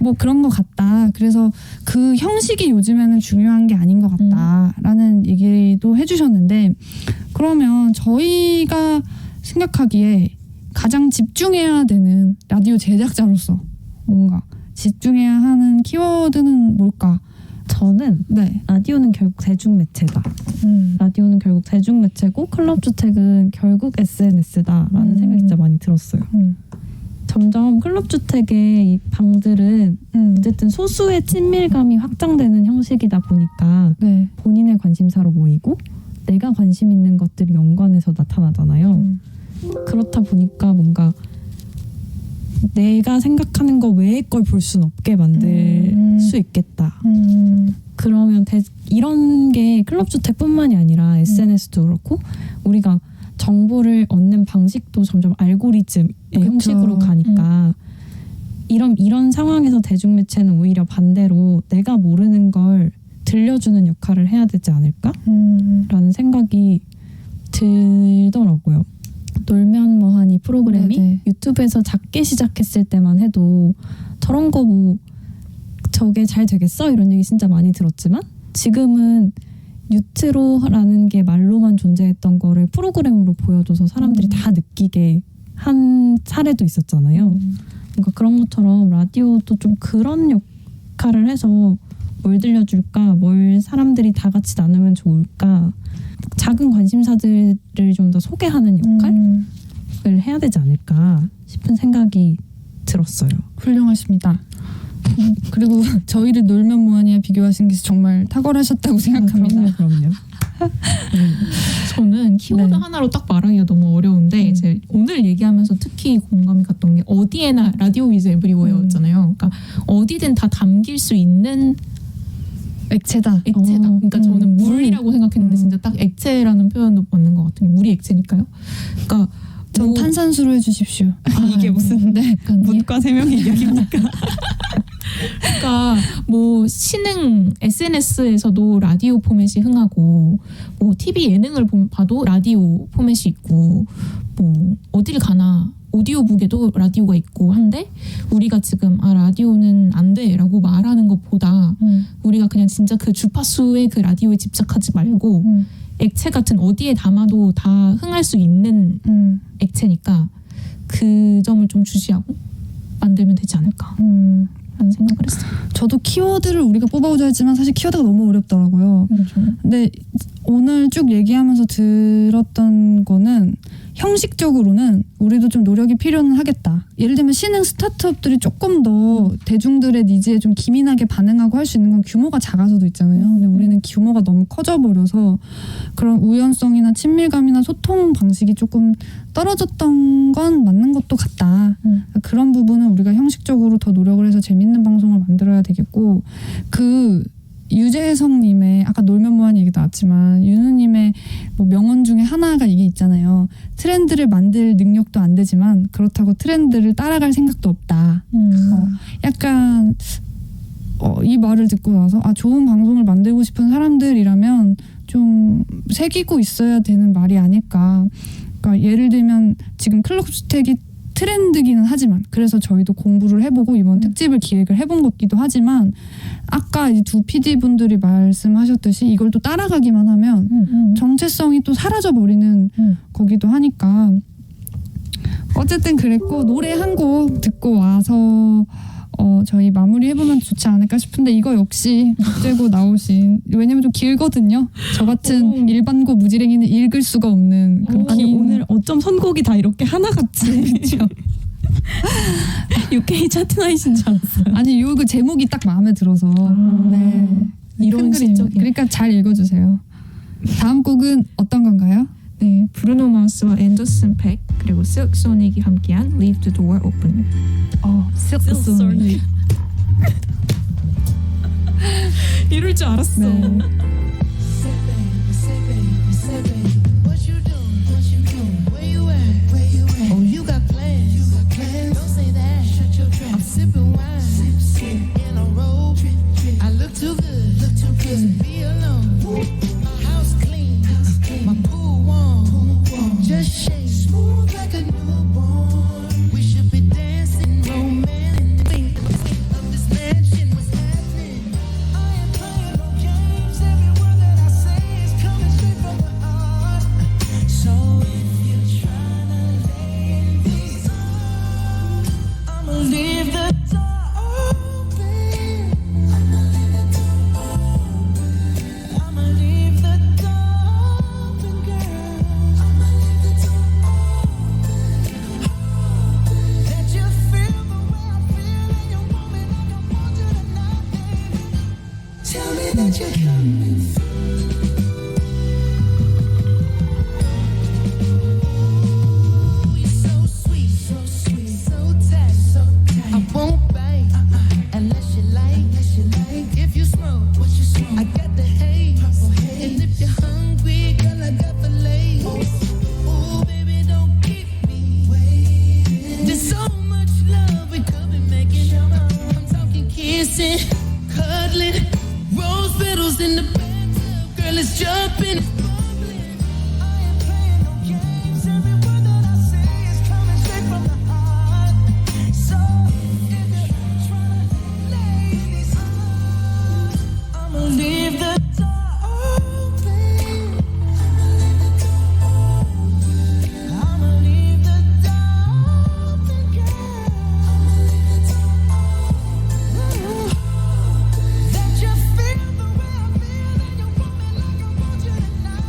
뭐 그런 것 같다. 그래서 그 형식이 요즘에는 중요한 게 아닌 것 같다라는 얘기도 해주셨는데 그러면 저희가 생각하기에 가장 집중해야 되는 라디오 제작자로서 뭔가 집중해야 하는 키워드는 뭘까? 저는 라디오는 결국 대중매체다. 라디오는 결국 대중매체고 클럽주택은 결국 SNS다라는 생각이 진짜 많이 들었어요. 점점 클럽주택의 이 방들은 어쨌든 소수의 친밀감이 확장되는 형식이다 보니까 본인의 관심사로 모이고 내가 관심 있는 것들이 연관해서 나타나잖아요. 그렇다 보니까 뭔가 내가 생각하는 거 외의 걸 볼 수는 없게 만들 수 있겠다. 그러면 이런 게 클럽주택뿐만이 아니라 SNS도 그렇고 우리가 정보를 얻는 방식도 점점 알고리즘의 형식으로 가니까 이런 상황에서 대중매체는 오히려 반대로 내가 모르는 걸 들려주는 역할을 해야 되지 않을까라는 생각이 들더라고요. 놀면 뭐한 이 프로그램이 유튜브에서 작게 시작했을 때만 해도 저런 거 뭐 저게 잘 되겠어? 이런 얘기 진짜 많이 들었지만 지금은 뉴트로라는 게 말로만 존재했던 거를 프로그램으로 보여줘서 사람들이 다 느끼게 한 사례도 있었잖아요. 뭔가 그런 것처럼 라디오도 좀 그런 역할을 해서 뭘 들려줄까? 뭘 사람들이 다 같이 나누면 좋을까? 작은 관심사들을 좀 더 소개하는 역할을 해야 되지 않을까 싶은 생각이 들었어요. 훌륭하십니다. 그리고 저희를 놀면 뭐하니와 비교하신 게 정말 탁월하셨다고 생각합니다. 그럼요. 저는 키워드 하나로 딱 말하기가 너무 어려운데 이제 오늘 얘기하면서 특히 공감이 갔던 게 어디에나 라디오 is everywhere였잖아요. 그러니까 어디든 다 담길 수 있는 액체다. 그러니까 저는 물이라고 생각했는데 진짜 딱 액체라는 표현도 맞는 것 같은 게 물이 액체니까요. 그러니까 전 탄산수로 해주십시오. 이게 무슨 문과 세 명의 이야기입니까? 그러니까 뭐 신흥 SNS에서도 라디오 포맷이 흥하고 뭐 TV 예능을 봐도 라디오 포맷이 있고 뭐 어딜 가나 오디오북에도 라디오가 있고 한데 우리가 지금 라디오는 안 돼라고 말하는 것보다 우리가 그냥 진짜 그 주파수의 그 라디오에 집착하지 말고 액체 같은 어디에 담아도 다 흥할 수 있는 액체니까 그 점을 좀 주시하고 만들면 되지 않을까 라는 생각을 했어요. 저도 키워드를 우리가 뽑아오자 했지만 사실 키워드가 너무 어렵더라고요. 근데 오늘 쭉 얘기하면서 들었던 거는 형식적으로는 우리도 좀 노력이 필요는 하겠다. 예를 들면 신흥 스타트업들이 조금 더 대중들의 니즈에 좀 기민하게 반응하고 할 수 있는 건 규모가 작아서도 있잖아요. 근데 우리는 규모가 너무 커져버려서 그런 우연성이나 친밀감이나 소통 방식이 조금 떨어졌던 건 맞는 것도 같다. 그런 부분은 우리가 형식적으로 더 노력을 해서 재밌는 방송을 만들어야 되겠고, 그 유재성님의 아까 놀면 뭐하니 얘기 나왔지만 윤우님의 뭐 명언 중에 하나가 이게 있잖아요. 트렌드를 만들 능력도 안 되지만 그렇다고 트렌드를 따라갈 생각도 없다. 약간 이 말을 듣고 나서 좋은 방송을 만들고 싶은 사람들이라면 좀 새기고 있어야 되는 말이 아닐까. 그러니까 예를 들면 지금 클럽주택이 트렌드기는 하지만, 그래서 저희도 공부를 해보고 이번 특집을 기획을 해본 것기도 하지만, 아까 이 두 PD분들이 말씀하셨듯이 이걸 또 따라가기만 하면 정체성이 또 사라져버리는 거기도 하니까. 어쨌든 그랬고, 노래 한 곡 듣고 와서 저희 마무리해보면 좋지 않을까 싶은데, 이거 역시 박재고 나오신, 왜냐면 좀 길거든요. 저 같은 일반고 무지랭이는 읽을 수가 없는 그런 아니 긴. 오늘 어쩜 선곡이 다 이렇게 하나같이 그렇죠? UK 차트나이신 줄 알았어요. 아니 요 그 제목이 딱 마음에 들어서. 네. 이런 큰 그림. 시적인. 그러니까 잘 읽어주세요. 다음 곡은 어떤 건가요? 네, 브루노 마스와 앤더슨 팩 그리고 실크 소닉이 함께한 Leave the Door Open. 실크 소닉. 이럴 줄 알았어. 네. Oh, you got plans. Don't say that. I'm sipping wine in a robe. I look too good to be alone. My house clean, my pool warm. Just shake smooth like a newborn. We should be dancing, romancing. Of this mansion, what's happening? I ain't playing no games. Every word that I say is coming straight from the heart. So if you're trying to lay in these arms, I'ma leave the door open. I'ma leave the door open, girl. That you feel the way I feel and you want me like I want you tonight, baby. Tell me that you're coming through. You're so sweet, so tight. I won't bite unless you like. If you smoke, I got the haze. And if you're hungry, girl, I got the lace. Ooh, baby, don't keep me waiting. There's so much love we could be making. I'm talking kissing, cuddling, rose petals in the bathtub. Girl, it's jumping, it's bubbling. I ain't playing no games. Every word that I say is coming straight from the heart. So if you're trying to lay in these arms, I'ma leave the door open. I'ma leave the door open, girl. Ooh, that you feel the way I feel and you want me like I want you tonight.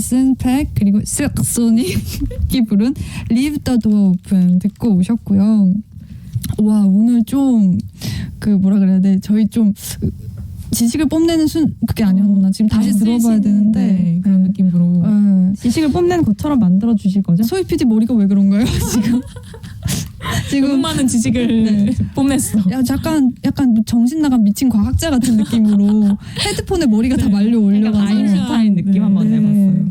Anderson Paak 그리고 Silk Sonic이 부른 Leave the Door Open 듣고 오셨고요. 와 오늘 좀 그 뭐라 그래야 돼? 저희 좀 지식을 뽐내는 그게 아니었나? 지금 다시 들어봐야 되는데 네, 그런 느낌으로 지식을 뽐내는 것처럼 만들어 주실 거죠? 소희 PD 머리가 왜 그런가요 지금? 너무 많은 지식을 뽐냈어. 야 약간 정신 나간 미친 과학자 같은 느낌으로 헤드폰에 머리가 다 말려 올려가지고 아인슈타인 느낌 한번 내봤어요.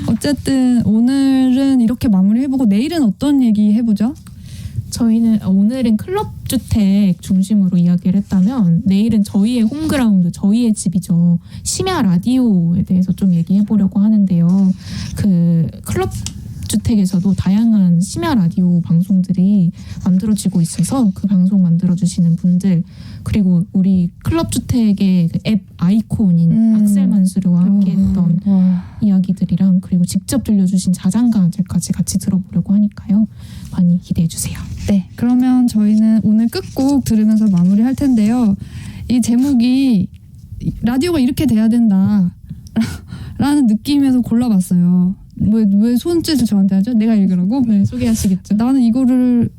어쨌든 오늘은 이렇게 마무리해보고 내일은 어떤 얘기 해보죠? 저희는 오늘은 클럽 주택 중심으로 이야기를 했다면 내일은 저희의 홈그라운드, 저희의 집이죠. 심야 라디오에 대해서 좀 얘기해 보려고 하는데요. 그 클럽 주택에서도 다양한 심야 라디오 방송들이 만들어지고 있어서 그 방송 만들어주시는 분들 그리고 우리 클럽 주택의 그 앱 아이콘인 악셀 만수르와 함께했던 이야기들이랑 그리고 직접 들려주신 자장가들까지 같이 들어보려고 하니까요. 많이 기대해 주세요. 네, 그러면 저희는 오늘 끝곡 들으면서 마무리할 텐데요. 이 제목이 라디오가 이렇게 돼야 된다 라는 느낌에서 골라봤어요. 왜 손짓을 저한테 하죠? 내가 읽으라고? 네, 소개하시겠죠. 나는 이거를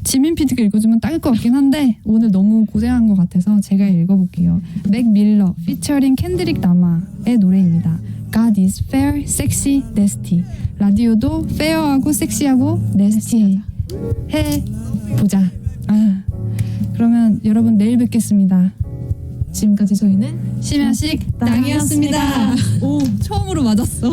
지민 PD가 읽어주면 딱일 것 같긴 한데 오늘 너무 고생한 것 같아서 제가 읽어볼게요. 맥 밀러 피처링 켄드릭 라마의 노래입니다. God is fair, sexy, nasty. 라디오도 페어하고 섹시하고 nasty 해보자. 그러면 여러분 내일 뵙겠습니다. 지금까지 저희는 심야식 땅이었습니다. 오, 처음으로 맞았어.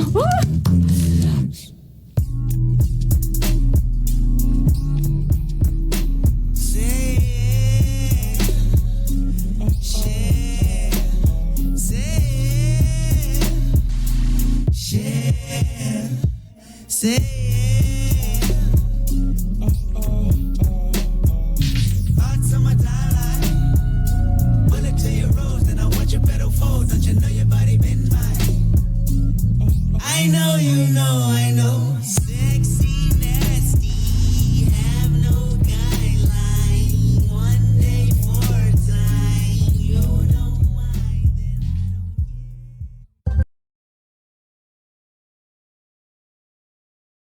I know you know I know.